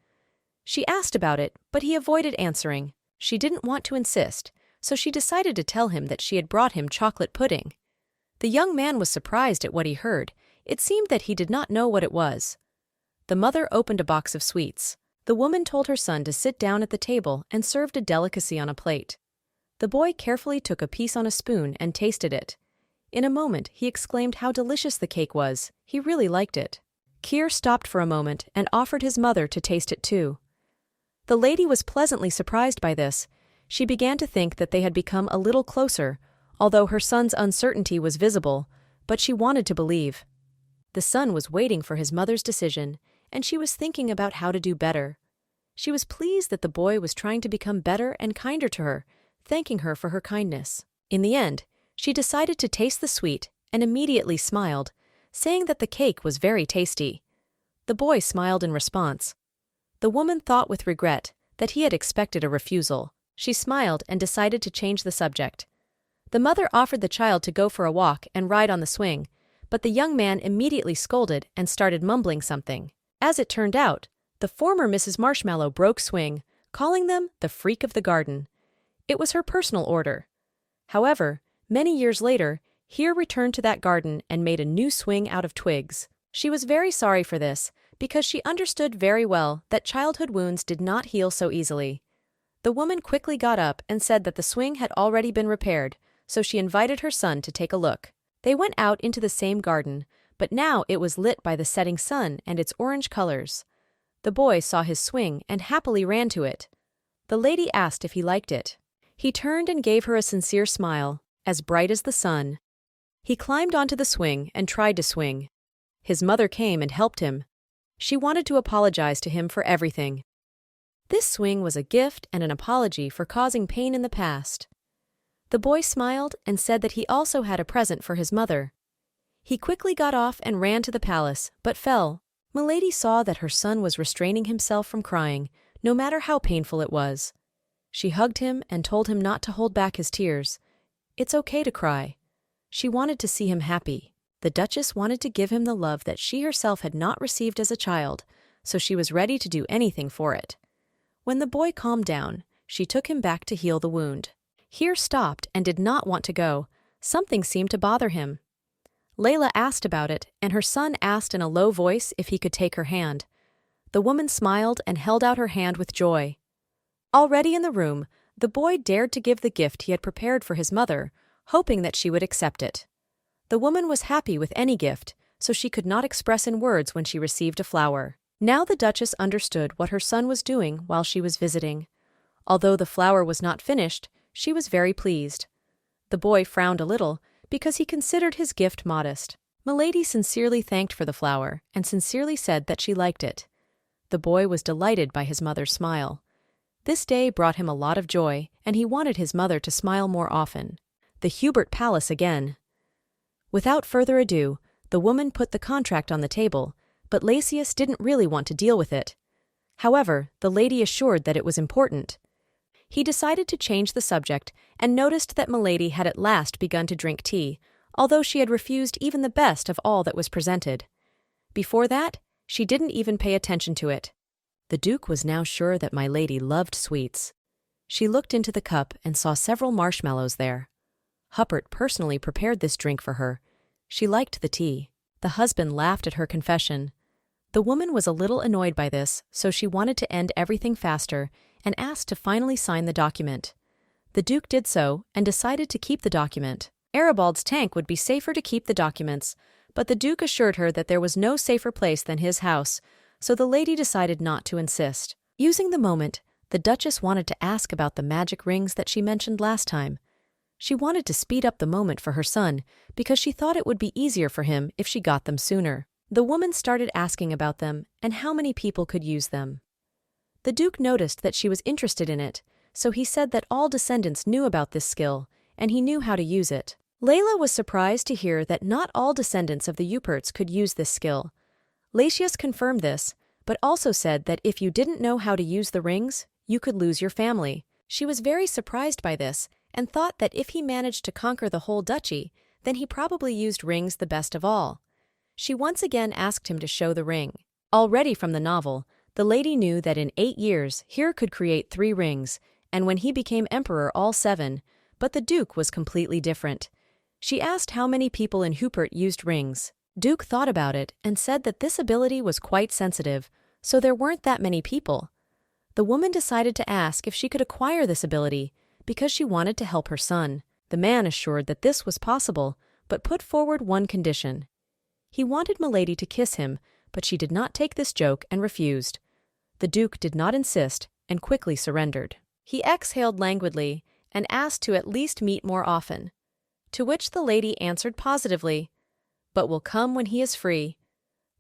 She asked about it, but he avoided answering. She didn't want to insist, so she decided to tell him that she had brought him chocolate pudding. The young man was surprised at what he heard. It seemed that he did not know what it was. The mother opened a box of sweets. The woman told her son to sit down at the table and served a delicacy on a plate. The boy carefully took a piece on a spoon and tasted it. In a moment, he exclaimed how delicious the cake was. He really liked it. Kier stopped for a moment and offered his mother to taste it too. The lady was pleasantly surprised by this. She began to think that they had become a little closer, although her son's uncertainty was visible, but she wanted to believe. The son was waiting for his mother's decision, and she was thinking about how to do better. She was pleased that the boy was trying to become better and kinder to her, thanking her for her kindness. In the end, she decided to taste the sweet and immediately smiled, saying that the cake was very tasty. The boy smiled in response. The woman thought with regret that he had expected a refusal. She smiled and decided to change the subject. The mother offered the child to go for a walk and ride on the swing, but the young man immediately scolded and started mumbling something. As it turned out, the former Mrs. Marshmallow broke swing, calling them the freak of the garden. It was her personal order. However, many years later, Here returned to that garden and made a new swing out of twigs. She was very sorry for this, because she understood very well that childhood wounds did not heal so easily. The woman quickly got up and said that the swing had already been repaired, so she invited her son to take a look. They went out into the same garden, but now it was lit by the setting sun and its orange colors. The boy saw his swing and happily ran to it. The lady asked if he liked it. He turned and gave her a sincere smile, as bright as the sun. He climbed onto the swing and tried to swing. His mother came and helped him. She wanted to apologize to him for everything. This swing was a gift and an apology for causing pain in the past. The boy smiled and said that he also had a present for his mother. He quickly got off and ran to the palace, but fell. Milady saw that her son was restraining himself from crying, no matter how painful it was. She hugged him and told him not to hold back his tears. It's okay to cry. She wanted to see him happy. The Duchess wanted to give him the love that she herself had not received as a child, so she was ready to do anything for it. When the boy calmed down, she took him back to heal the wound. Here stopped and did not want to go. Something seemed to bother him. Layla asked about it, and her son asked in a low voice if he could take her hand. The woman smiled and held out her hand with joy. Already in the room, the boy dared to give the gift he had prepared for his mother, hoping that she would accept it. The woman was happy with any gift, so she could not express in words when she received a flower. Now the Duchess understood what her son was doing while she was visiting. Although the flower was not finished, she was very pleased. The boy frowned a little, because he considered his gift modest. Milady sincerely thanked for the flower, and sincerely said that she liked it. The boy was delighted by his mother's smile. This day brought him a lot of joy, and he wanted his mother to smile more often. The Hubert Palace again. Without further ado, the woman put the contract on the table, but Lacius didn't really want to deal with it. However, the lady assured that it was important. He decided to change the subject and noticed that Milady had at last begun to drink tea, although she had refused even the best of all that was presented. Before that, she didn't even pay attention to it. The Duke was now sure that my lady loved sweets. She looked into the cup and saw several marshmallows there. Hubert personally prepared this drink for her. She liked the tea. The husband laughed at her confession. The woman was a little annoyed by this, so she wanted to end everything faster and asked to finally sign the document. The Duke did so and decided to keep the document. Aribald's tank would be safer to keep the documents, but the Duke assured her that there was no safer place than his house, so the lady decided not to insist. Using the moment, the Duchess wanted to ask about the magic rings that she mentioned last time. She wanted to speed up the moment for her son because she thought it would be easier for him if she got them sooner. The woman started asking about them and how many people could use them. The Duke noticed that she was interested in it, so he said that all descendants knew about this skill, and he knew how to use it. Layla was surprised to hear that not all descendants of the Uperts could use this skill. Lacius confirmed this, but also said that if you didn't know how to use the rings, you could lose your family. She was very surprised by this, and thought that if he managed to conquer the whole duchy, then he probably used rings the best of all. She once again asked him to show the ring. Already from the novel, the lady knew that in 8 years Here could create 3 rings, and when he became emperor all 7, but the Duke was completely different. She asked how many people in Hubert used rings. Duke thought about it and said that this ability was quite sensitive, so there weren't that many people. The woman decided to ask if she could acquire this ability, because she wanted to help her son. The man assured that this was possible, but put forward one condition. He wanted Milady to kiss him, but she did not take this joke and refused. The Duke did not insist and quickly surrendered. He exhaled languidly and asked to at least meet more often, to which the lady answered positively, but will come when he is free.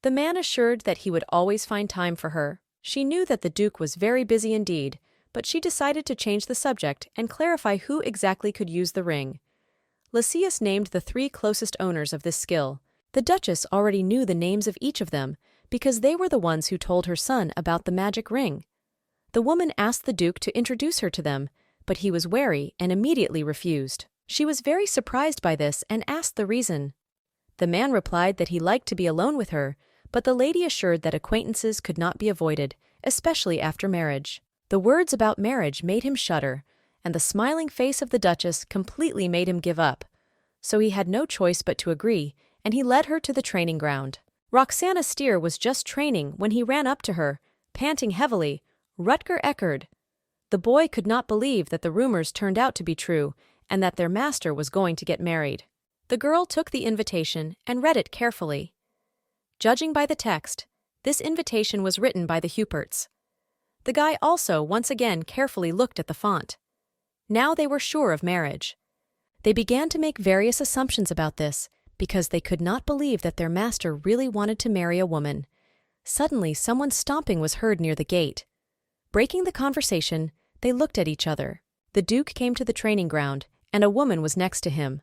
The man assured that he would always find time for her. She knew that the Duke was very busy indeed, but she decided to change the subject and clarify who exactly could use the ring. Lysias named the 3 closest owners of this skill. The Duchess already knew the names of each of them because they were the ones who told her son about the magic ring. The woman asked the Duke to introduce her to them, but he was wary and immediately refused. She was very surprised by this and asked the reason. The man replied that he liked to be alone with her, but the lady assured that acquaintances could not be avoided, especially after marriage. The words about marriage made him shudder, and the smiling face of the Duchess completely made him give up. So he had no choice but to agree, and he led her to the training ground. Roxana Steer was just training when he ran up to her, panting heavily. Rutger echoed. The boy could not believe that the rumors turned out to be true and that their master was going to get married. The girl took the invitation and read it carefully. Judging by the text, this invitation was written by the Huperts. The guy also once again carefully looked at the font. Now they were sure of marriage. They began to make various assumptions about this because they could not believe that their master really wanted to marry a woman. Suddenly, someone stomping was heard near the gate. Breaking the conversation, they looked at each other. The Duke came to the training ground, and a woman was next to him.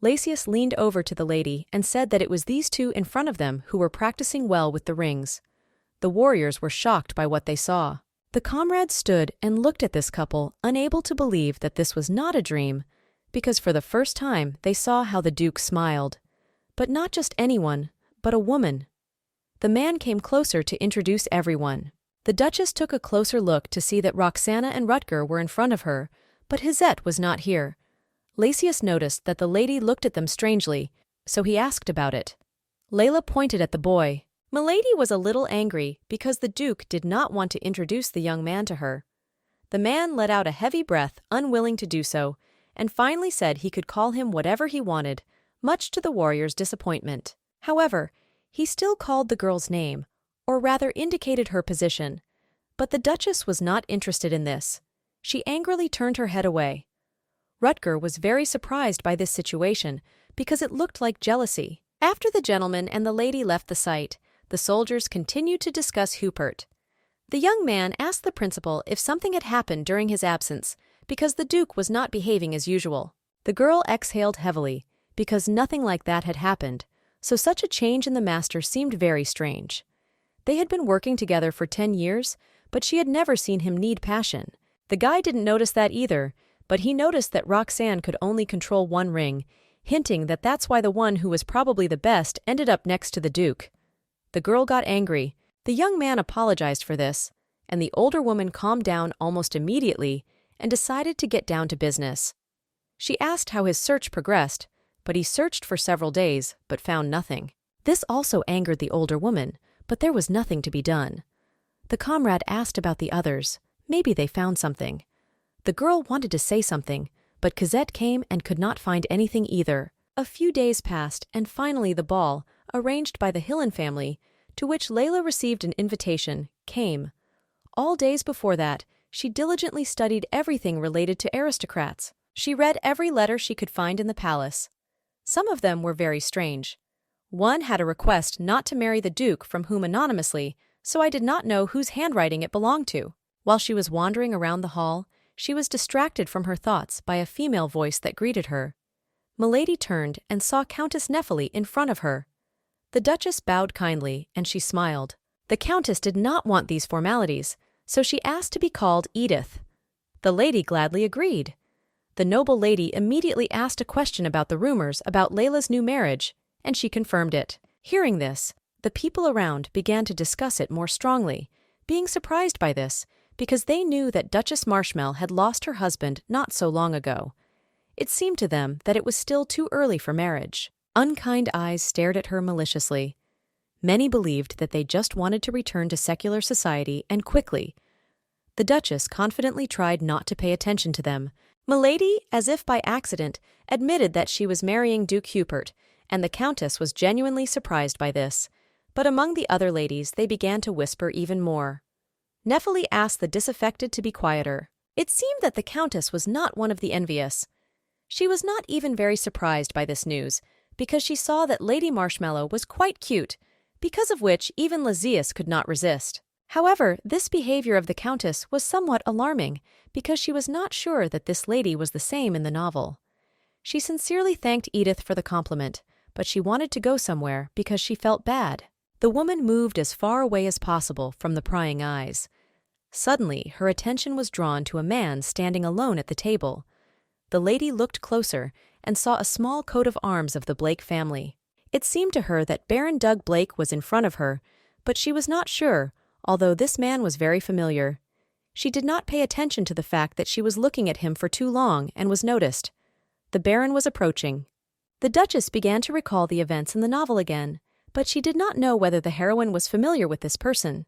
Lysias leaned over to the lady and said that it was these 2 in front of them who were practicing well with the rings. The warriors were shocked by what they saw. The comrades stood and looked at this couple, unable to believe that this was not a dream, because for the first time they saw how the Duke smiled. But not just anyone, but a woman. The man came closer to introduce everyone. The Duchess took a closer look to see that Roxana and Rutger were in front of her, but Hizette was not here. Lysias noticed that the lady looked at them strangely, so he asked about it. Layla pointed at the boy. Milady was a little angry because the Duke did not want to introduce the young man to her. The man let out a heavy breath, unwilling to do so, and finally said he could call him whatever he wanted, much to the warrior's disappointment. However, he still called the girl's name, or rather indicated her position. But the Duchess was not interested in this. She angrily turned her head away. Rutger was very surprised by this situation because it looked like jealousy. After the gentleman and the lady left the site, the soldiers continued to discuss Hupert. The young man asked the principal if something had happened during his absence because the Duke was not behaving as usual. The girl exhaled heavily because nothing like that had happened, so such a change in the master seemed very strange. They had been working together for 10 years, but she had never seen him need passion. The guy didn't notice that either, but he noticed that Roxanne could only control 1 ring, hinting that that's why the one who was probably the best ended up next to the Duke. The girl got angry. The young man apologized for this, and the older woman calmed down almost immediately and decided to get down to business. She asked how his search progressed, but he searched for several days but found nothing. This also angered the older woman, but there was nothing to be done. The comrade asked about the others. Maybe they found something. The girl wanted to say something, but Cosette came and could not find anything either. A few days passed, and finally the ball, arranged by the Hillen family, to which Layla received an invitation, came. All days before that, she diligently studied everything related to aristocrats. She read every letter she could find in the palace. Some of them were very strange. One had a request not to marry the Duke from whom anonymously, so I did not know whose handwriting it belonged to. While she was wandering around the hall, she was distracted from her thoughts by a female voice that greeted her. Milady turned and saw Countess Nephili in front of her. The Duchess bowed kindly, and she smiled. The Countess did not want these formalities, so she asked to be called Edith. The lady gladly agreed. The noble lady immediately asked a question about the rumors about Layla's new marriage, and she confirmed it. Hearing this, the people around began to discuss it more strongly, being surprised by this, because they knew that Duchess Marshmallow had lost her husband not so long ago. It seemed to them that it was still too early for marriage. Unkind eyes stared at her maliciously. Many believed that they just wanted to return to secular society and quickly. The Duchess confidently tried not to pay attention to them. Milady, as if by accident, admitted that she was marrying Duke Hupert, and the Countess was genuinely surprised by this. But among the other ladies they began to whisper even more. Nephili asked the disaffected to be quieter. It seemed that the Countess was not one of the envious. She was not even very surprised by this news, because she saw that Lady Marshmallow was quite cute, because of which even Lysias could not resist. However, this behavior of the Countess was somewhat alarming because she was not sure that this lady was the same in the novel. She sincerely thanked Edith for the compliment, but she wanted to go somewhere because she felt bad. The woman moved as far away as possible from the prying eyes. Suddenly, her attention was drawn to a man standing alone at the table. The lady looked closer and saw a small coat of arms of the Blake family. It seemed to her that Baron Doug Blake was in front of her, but she was not sure, although this man was very familiar. She did not pay attention to the fact that she was looking at him for too long and was noticed. The Baron was approaching. The Duchess began to recall the events in the novel again, but she did not know whether the heroine was familiar with this person.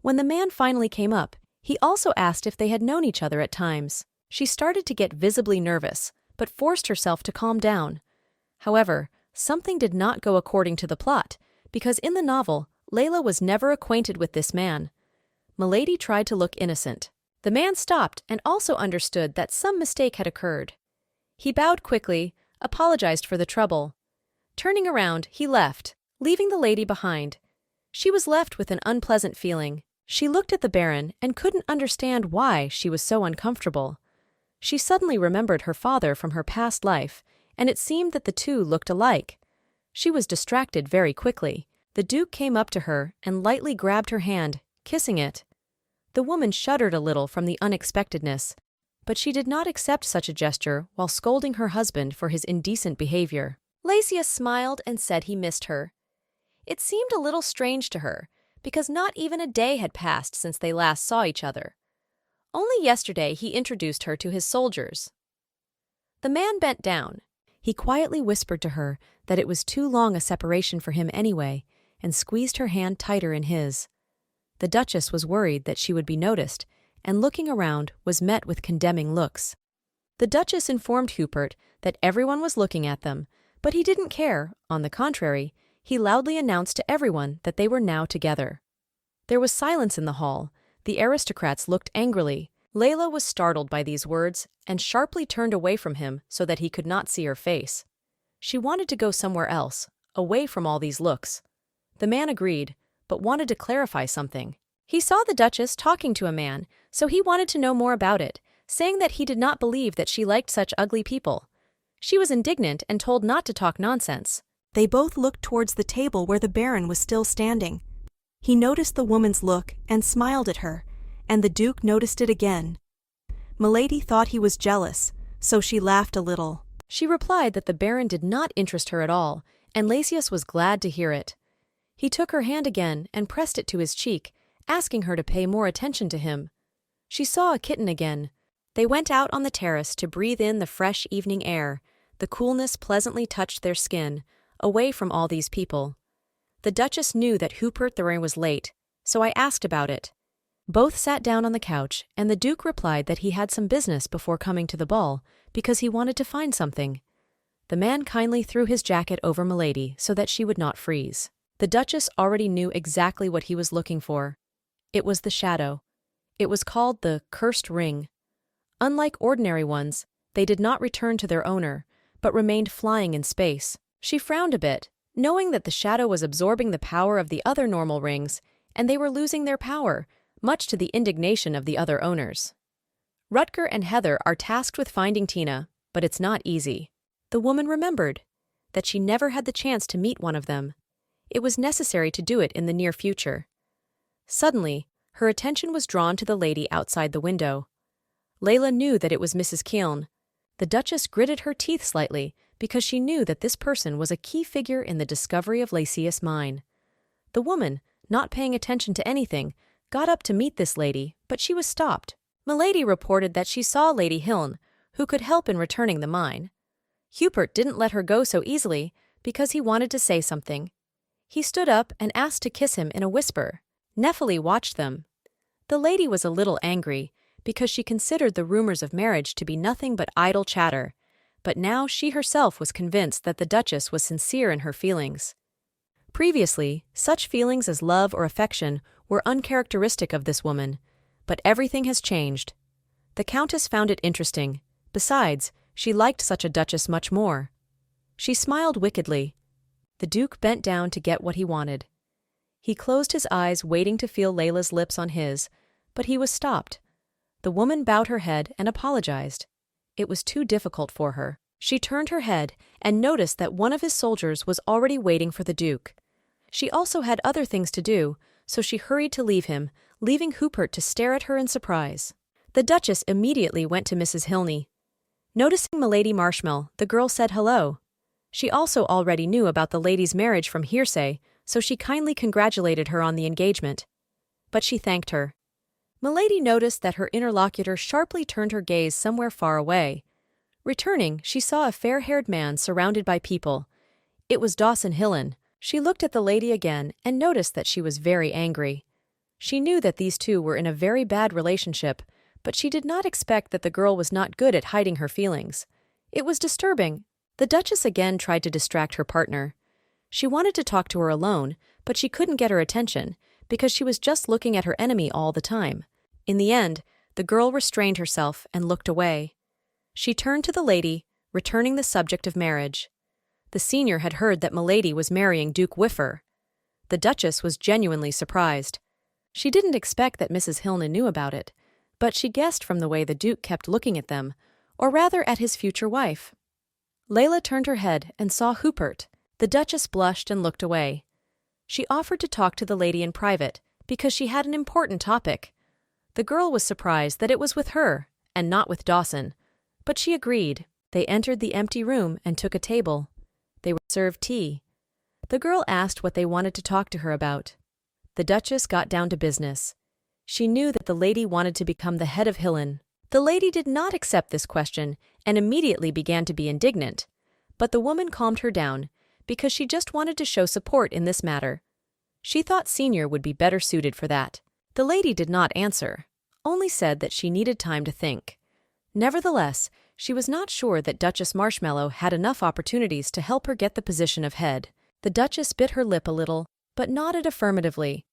When the man finally came up, he also asked if they had known each other at times. She started to get visibly nervous, but forced herself to calm down. However, something did not go according to the plot, because in the novel, Layla was never acquainted with this man. Milady tried to look innocent. The man stopped and also understood that some mistake had occurred. He bowed quickly, apologized for the trouble. Turning around, he left, leaving the lady behind. She was left with an unpleasant feeling. She looked at the Baron and couldn't understand why she was so uncomfortable. She suddenly remembered her father from her past life, and it seemed that the two looked alike. She was distracted very quickly. The Duke came up to her and lightly grabbed her hand, kissing it. The woman shuddered a little from the unexpectedness, but she did not accept such a gesture while scolding her husband for his indecent behavior. Lacia smiled and said he missed her. It seemed a little strange to her, because not even a day had passed since they last saw each other. Only yesterday he introduced her to his soldiers. The man bent down. He quietly whispered to her that it was too long a separation for him anyway, and squeezed her hand tighter in his. The Duchess was worried that she would be noticed, and looking around was met with condemning looks. The Duchess informed Hubert that everyone was looking at them, but he didn't care. On the contrary, he loudly announced to everyone that they were now together. There was silence in the hall. The aristocrats looked angrily. Layla was startled by these words and sharply turned away from him so that he could not see her face. She wanted to go somewhere else, away from all these looks. The man agreed, but wanted to clarify something. He saw the Duchess talking to a man, so he wanted to know more about it, saying that he did not believe that she liked such ugly people. She was indignant and told not to talk nonsense. They both looked towards the table where the Baron was still standing. He noticed the woman's look and smiled at her, and the Duke noticed it again. Milady thought he was jealous, so she laughed a little. She replied that the Baron did not interest her at all, and Lacius was glad to hear it. He took her hand again and pressed it to his cheek, asking her to pay more attention to him. She saw a kitten again. They went out on the terrace to breathe in the fresh evening air. The coolness pleasantly touched their skin, away from all these people. The Duchess knew that Hubert the Ray was late, so I asked about it. Both sat down on the couch, and the Duke replied that he had some business before coming to the ball, because he wanted to find something. The man kindly threw his jacket over Milady so that she would not freeze. The Duchess already knew exactly what he was looking for. It was the shadow. It was called the cursed ring. Unlike ordinary ones, they did not return to their owner, but remained flying in space. She frowned a bit, knowing that the shadow was absorbing the power of the other normal rings, and they were losing their power, much to the indignation of the other owners. Rutger and Heather are tasked with finding Tina, but it's not easy. The woman remembered that she never had the chance to meet one of them. It was necessary to do it in the near future. Suddenly, her attention was drawn to the lady outside the window. Layla knew that it was Mrs. Keelne. The Duchess gritted her teeth slightly because she knew that this person was a key figure in the discovery of Lacius Mine. The woman, not paying attention to anything, got up to meet this lady, but she was stopped. Milady reported that she saw Lady Hilne, who could help in returning the mine. Hubert didn't let her go so easily because he wanted to say something. He stood up and asked to kiss him in a whisper. Nephili watched them. The lady was a little angry because she considered the rumors of marriage to be nothing but idle chatter, but now she herself was convinced that the Duchess was sincere in her feelings. Previously, such feelings as love or affection were uncharacteristic of this woman, but everything has changed. The Countess found it interesting. Besides, she liked such a Duchess much more. She smiled wickedly. The Duke bent down to get what he wanted. He closed his eyes, waiting to feel Layla's lips on his, but he was stopped. The woman bowed her head and apologized. It was too difficult for her. She turned her head and noticed that one of his soldiers was already waiting for the Duke. She also had other things to do, so she hurried to leave him, leaving Hupert to stare at her in surprise. The Duchess immediately went to Mrs. Hilney. Noticing Milady Marshmallow, the girl said hello. She also already knew about the lady's marriage from hearsay, so she kindly congratulated her on the engagement. But she thanked her. Milady noticed that her interlocutor sharply turned her gaze somewhere far away. Returning, she saw a fair-haired man surrounded by people. It was Dawson Hillen. She looked at the lady again and noticed that she was very angry. She knew that these two were in a very bad relationship, but she did not expect that the girl was not good at hiding her feelings. It was disturbing. The Duchess again tried to distract her partner. She wanted to talk to her alone, but she couldn't get her attention, because she was just looking at her enemy all the time. In the end, the girl restrained herself and looked away. She turned to the lady, returning the subject of marriage. The senior had heard that Milady was marrying Duke Whiffer. The Duchess was genuinely surprised. She didn't expect that Mrs. Hilna knew about it, but she guessed from the way the Duke kept looking at them, or rather at his future wife. Layla turned her head and saw Hupert. The Duchess blushed and looked away. She offered to talk to the lady in private, because she had an important topic. The girl was surprised that it was with her, and not with Dawson, but she agreed. They entered the empty room and took a table. They were served tea. The girl asked what they wanted to talk to her about. The Duchess got down to business. She knew that the lady wanted to become the head of Hillen. The lady did not accept this question and immediately began to be indignant, but the woman calmed her down because she just wanted to show support in this matter. She thought Senior would be better suited for that. The lady did not answer, only said that she needed time to think. Nevertheless, she was not sure that Duchess Marshmallow had enough opportunities to help her get the position of head. The Duchess bit her lip a little, but nodded affirmatively.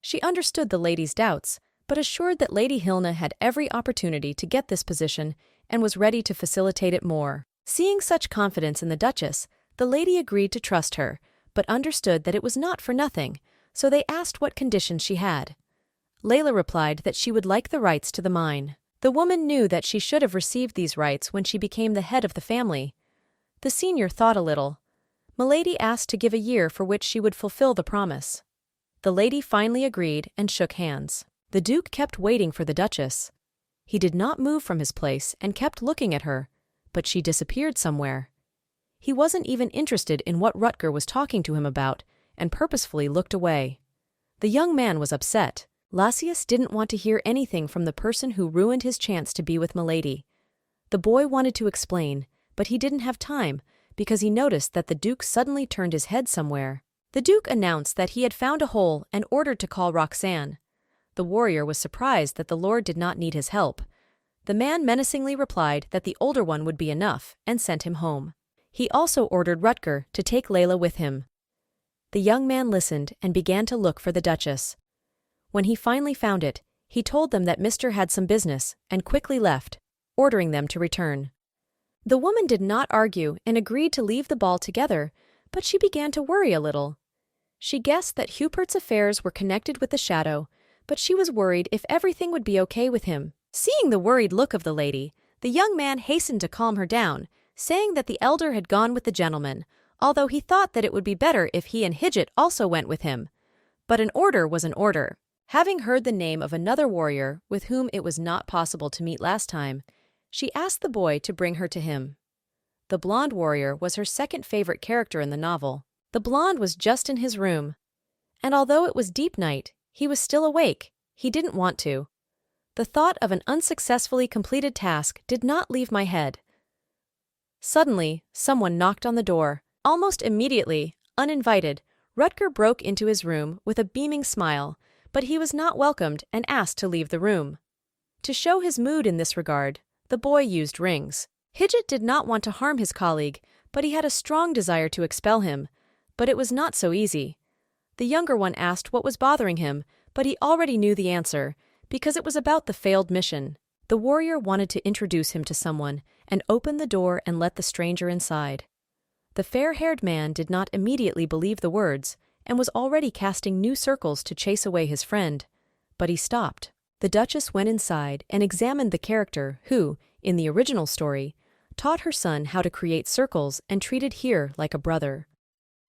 She understood the lady's doubts, but assured that Lady Hilna had every opportunity to get this position and was ready to facilitate it more. Seeing such confidence in the Duchess, the lady agreed to trust her, but understood that it was not for nothing, so they asked what conditions she had. Layla replied that she would like the rights to the mine. The woman knew that she should have received these rights when she became the head of the family. The senior thought a little. Milady asked to give a year for which she would fulfill the promise. The lady finally agreed and shook hands. The Duke kept waiting for the Duchess. He did not move from his place and kept looking at her, but she disappeared somewhere. He wasn't even interested in what Rutger was talking to him about and purposefully looked away. The young man was upset. Lasius didn't want to hear anything from the person who ruined his chance to be with Milady. The boy wanted to explain, but he didn't have time because he noticed that the Duke suddenly turned his head somewhere. The Duke announced that he had found a hole and ordered to call Roxanne. The warrior was surprised that the Lord did not need his help. The man menacingly replied that the older one would be enough and sent him home. He also ordered Rutger to take Layla with him. The young man listened and began to look for the Duchess. When he finally found it, he told them that Mr. had some business and quickly left, ordering them to return. The woman did not argue and agreed to leave the ball together, but she began to worry a little. She guessed that Hupert's affairs were connected with the shadow, but she was worried if everything would be okay with him. Seeing the worried look of the lady, the young man hastened to calm her down, saying that the elder had gone with the gentleman, although he thought that it would be better if he and Hidget also went with him. But an order was an order. Having heard the name of another warrior with whom it was not possible to meet last time, she asked the boy to bring her to him. The blonde warrior was her second favorite character in the novel. The blonde was just in his room, and although it was deep night, he was still awake. He didn't want to. The thought of an unsuccessfully completed task did not leave my head. Suddenly, someone knocked on the door. Almost immediately, uninvited, Rutger broke into his room with a beaming smile, but he was not welcomed and asked to leave the room. To show his mood in this regard, the boy used rings. Hidget did not want to harm his colleague, but he had a strong desire to expel him, but it was not so easy. The younger one asked what was bothering him, but he already knew the answer, because it was about the failed mission. The warrior wanted to introduce him to someone and opened the door and let the stranger inside. The fair-haired man did not immediately believe the words and was already casting new circles to chase away his friend. But he stopped. The Duchess went inside and examined the character who, in the original story, taught her son how to create circles and treated Here like a brother.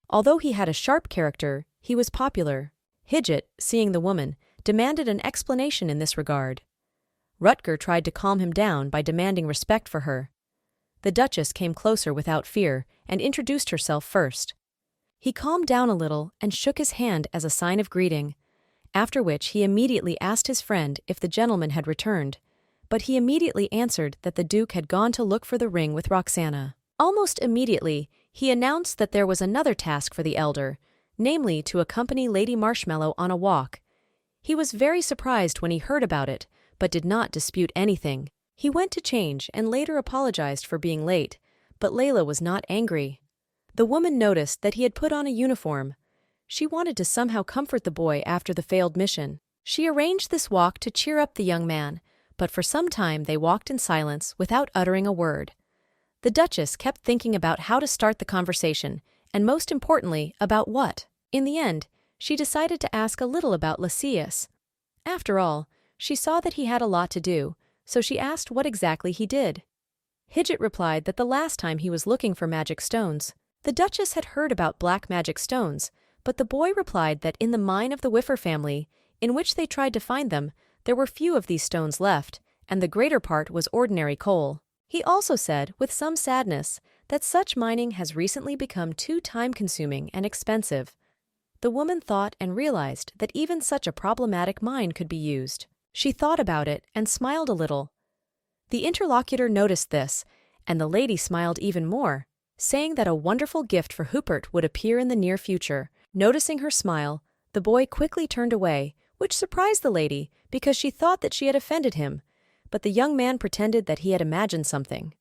Although he had a sharp character, he was popular. Hidget, seeing the woman, demanded an explanation in this regard. Rutger tried to calm him down by demanding respect for her. The Duchess came closer without fear and introduced herself first. He calmed down a little and shook his hand as a sign of greeting, after which he immediately asked his friend if the gentleman had returned, but he immediately answered that the Duke had gone to look for the ring with Roxana. Almost immediately, he announced that there was another task for the elder, namely to accompany Lady Marshmallow on a walk. He was very surprised when he heard about it, but did not dispute anything. He went to change and later apologized for being late, but Layla was not angry. The woman noticed that he had put on a uniform. She wanted to somehow comfort the boy after the failed mission. She arranged this walk to cheer up the young man, but for some time they walked in silence without uttering a word. The Duchess kept thinking about how to start the conversation, and most importantly, about what. In the end, she decided to ask a little about Lysias. After all, she saw that he had a lot to do, so she asked what exactly he did. Hidget replied that the last time he was looking for magic stones. The Duchess had heard about black magic stones, but the boy replied that in the mine of the Whiffer family, in which they tried to find them, there were few of these stones left, and the greater part was ordinary coal. He also said, with some sadness, that such mining has recently become too time-consuming and expensive. The woman thought and realized that even such a problematic mine could be used. She thought about it and smiled a little. The interlocutor noticed this, and the lady smiled even more, saying that a wonderful gift for Hupert would appear in the near future. Noticing her smile, the boy quickly turned away, which surprised the lady because she thought that she had offended him, but the young man pretended that he had imagined something.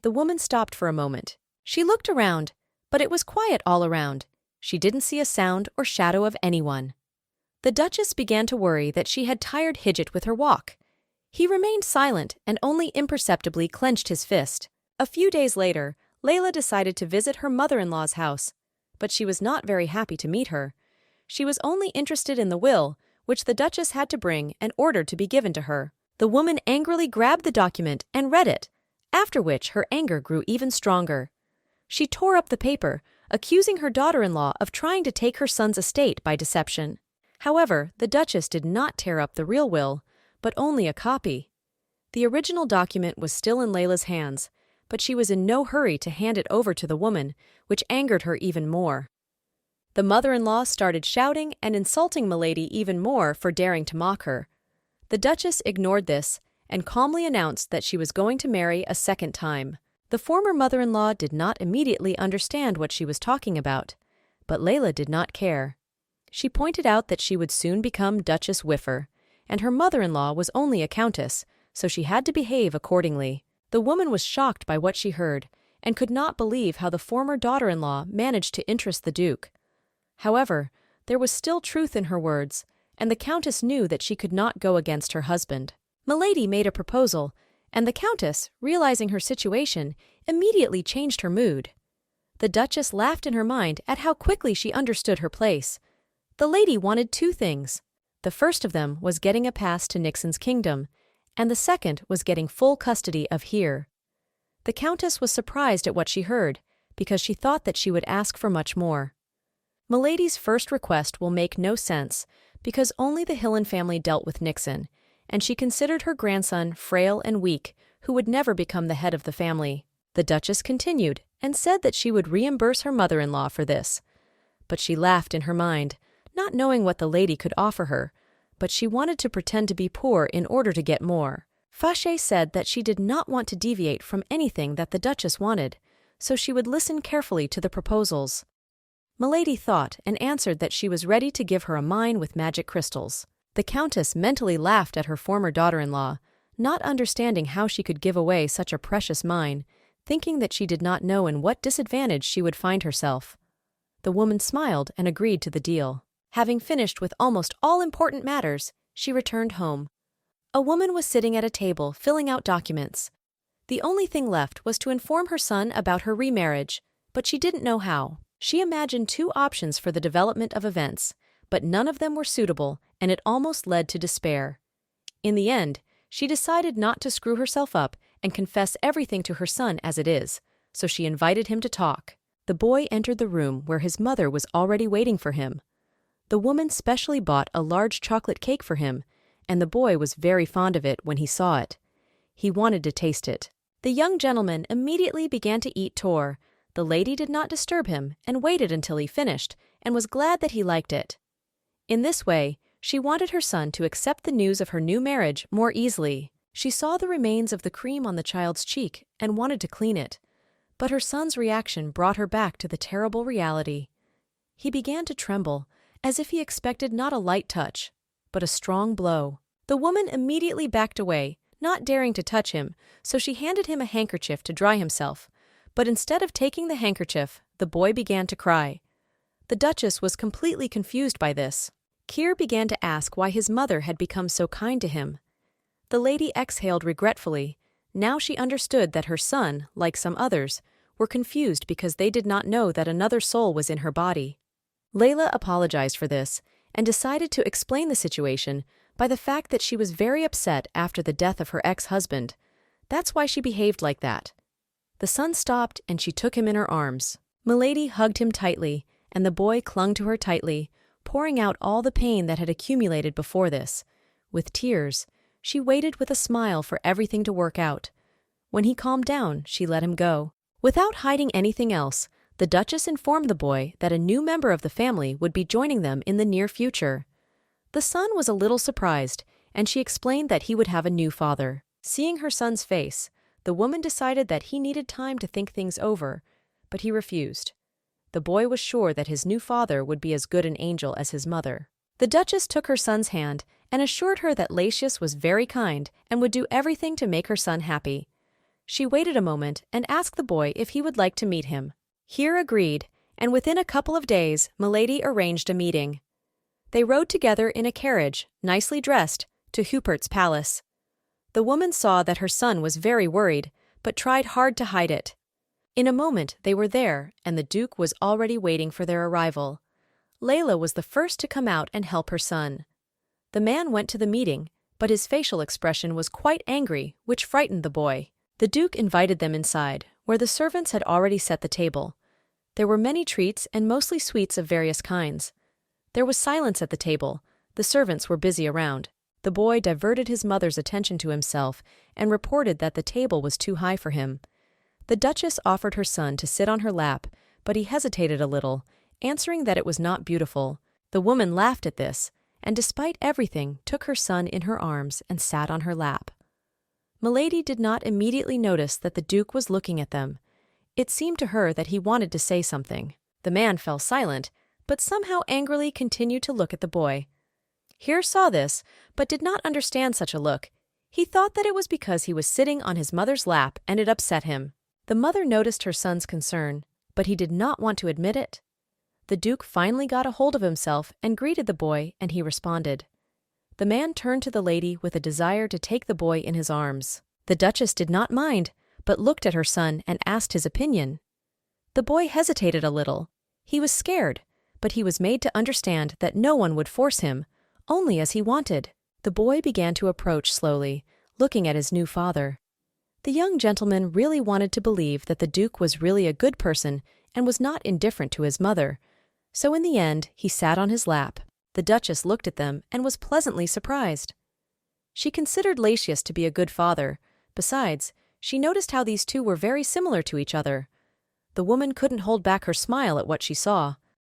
The woman stopped for a moment. She looked around, but it was quiet all around. She didn't see a sound or shadow of anyone. The Duchess began to worry that she had tired Hidget with her walk. He remained silent and only imperceptibly clenched his fist. A few days later, Layla decided to visit her mother-in-law's house, but she was not very happy to meet her. She was only interested in the will, which the Duchess had to bring and ordered to be given to her. The woman angrily grabbed the document and read it, after which her anger grew even stronger. She tore up the paper, accusing her daughter-in-law of trying to take her son's estate by deception. However, the Duchess did not tear up the real will, but only a copy. The original document was still in Layla's hands, but she was in no hurry to hand it over to the woman, which angered her even more. The mother-in-law started shouting and insulting Milady even more for daring to mock her. The Duchess ignored this and calmly announced that she was going to marry a second time. The former mother-in-law did not immediately understand what she was talking about, but Layla did not care. She pointed out that she would soon become Duchess Whiffer, and her mother-in-law was only a countess, so she had to behave accordingly. The woman was shocked by what she heard, and could not believe how the former daughter-in-law managed to interest the Duke. However, there was still truth in her words, and the Countess knew that she could not go against her husband. Milady made a proposal, and the Countess, realizing her situation, immediately changed her mood. The Duchess laughed in her mind at how quickly she understood her place. The lady wanted two things. The first of them was getting a pass to Nixon's kingdom, and the second was getting full custody of Here. The Countess was surprised at what she heard, because she thought that she would ask for much more. Milady's first request will make no sense, because only the Hillen family dealt with Nixon, and she considered her grandson frail and weak, who would never become the head of the family. The Duchess continued, and said that she would reimburse her mother-in-law for this. But she laughed in her mind, not knowing what the lady could offer her, but she wanted to pretend to be poor in order to get more. Fauché said that she did not want to deviate from anything that the Duchess wanted, so she would listen carefully to the proposals. Milady thought and answered that she was ready to give her a mine with magic crystals. The Countess mentally laughed at her former daughter-in-law, not understanding how she could give away such a precious mine, thinking that she did not know in what disadvantage she would find herself. The woman smiled and agreed to the deal. Having finished with almost all important matters, she returned home. A woman was sitting at a table filling out documents. The only thing left was to inform her son about her remarriage, but she didn't know how. She imagined two options for the development of events, but none of them were suitable, and it almost led to despair. In the end, she decided not to screw herself up and confess everything to her son as it is, so she invited him to talk. The boy entered the room where his mother was already waiting for him. The woman specially bought a large chocolate cake for him, and the boy was very fond of it when he saw it. He wanted to taste it. The young gentleman immediately began to eat tor. The lady did not disturb him and waited until he finished, and was glad that he liked it. In this way, she wanted her son to accept the news of her new marriage more easily. She saw the remains of the cream on the child's cheek and wanted to clean it, but her son's reaction brought her back to the terrible reality. He began to tremble, as if he expected not a light touch, but a strong blow. The woman immediately backed away, not daring to touch him, so she handed him a handkerchief to dry himself. But instead of taking the handkerchief, the boy began to cry. The Duchess was completely confused by this. Keir began to ask why his mother had become so kind to him. The lady exhaled regretfully. Now she understood that her son, like some others, were confused because they did not know that another soul was in her body. Layla apologized for this and decided to explain the situation by the fact that she was very upset after the death of her ex-husband. That's why she behaved like that. The son stopped and she took him in her arms. Milady hugged him tightly, and the boy clung to her tightly, pouring out all the pain that had accumulated before this. With tears, she waited with a smile for everything to work out. When he calmed down, she let him go. Without hiding anything else, the Duchess informed the boy that a new member of the family would be joining them in the near future. The son was a little surprised, and she explained that he would have a new father. Seeing her son's face, the woman decided that he needed time to think things over, but he refused. The boy was sure that his new father would be as good an angel as his mother. The Duchess took her son's hand and assured her that Lacius was very kind and would do everything to make her son happy. She waited a moment and asked the boy if he would like to meet him. Keir agreed, and within a couple of days, Milady arranged a meeting. They rode together in a carriage, nicely dressed, to Hupert's palace. The woman saw that her son was very worried, but tried hard to hide it. In a moment they were there, and the Duke was already waiting for their arrival. Layla was the first to come out and help her son. The man went to the meeting, but his facial expression was quite angry, which frightened the boy. The Duke invited them inside, where the servants had already set the table. There were many treats and mostly sweets of various kinds. There was silence at the table. The servants were busy around. The boy diverted his mother's attention to himself and reported that the table was too high for him. The Duchess offered her son to sit on her lap, but he hesitated a little, answering that it was not beautiful. The woman laughed at this, and despite everything, took her son in her arms and sat on her lap. Milady did not immediately notice that the Duke was looking at them. It seemed to her that he wanted to say something. The man fell silent, but somehow angrily continued to look at the boy. Keir saw this, but did not understand such a look. He thought that it was because he was sitting on his mother's lap and it upset him. The mother noticed her son's concern, but he did not want to admit it. The Duke finally got a hold of himself and greeted the boy, and he responded. The man turned to the lady with a desire to take the boy in his arms. The Duchess did not mind, but looked at her son and asked his opinion. The boy hesitated a little. He was scared, but he was made to understand that no one would force him, only as he wanted. The boy began to approach slowly, looking at his new father. The young gentleman really wanted to believe that the Duke was really a good person and was not indifferent to his mother, so in the end he sat on his lap. The Duchess looked at them and was pleasantly surprised. She considered Lacius to be a good father. Besides, she noticed how these two were very similar to each other. The woman couldn't hold back her smile at what she saw.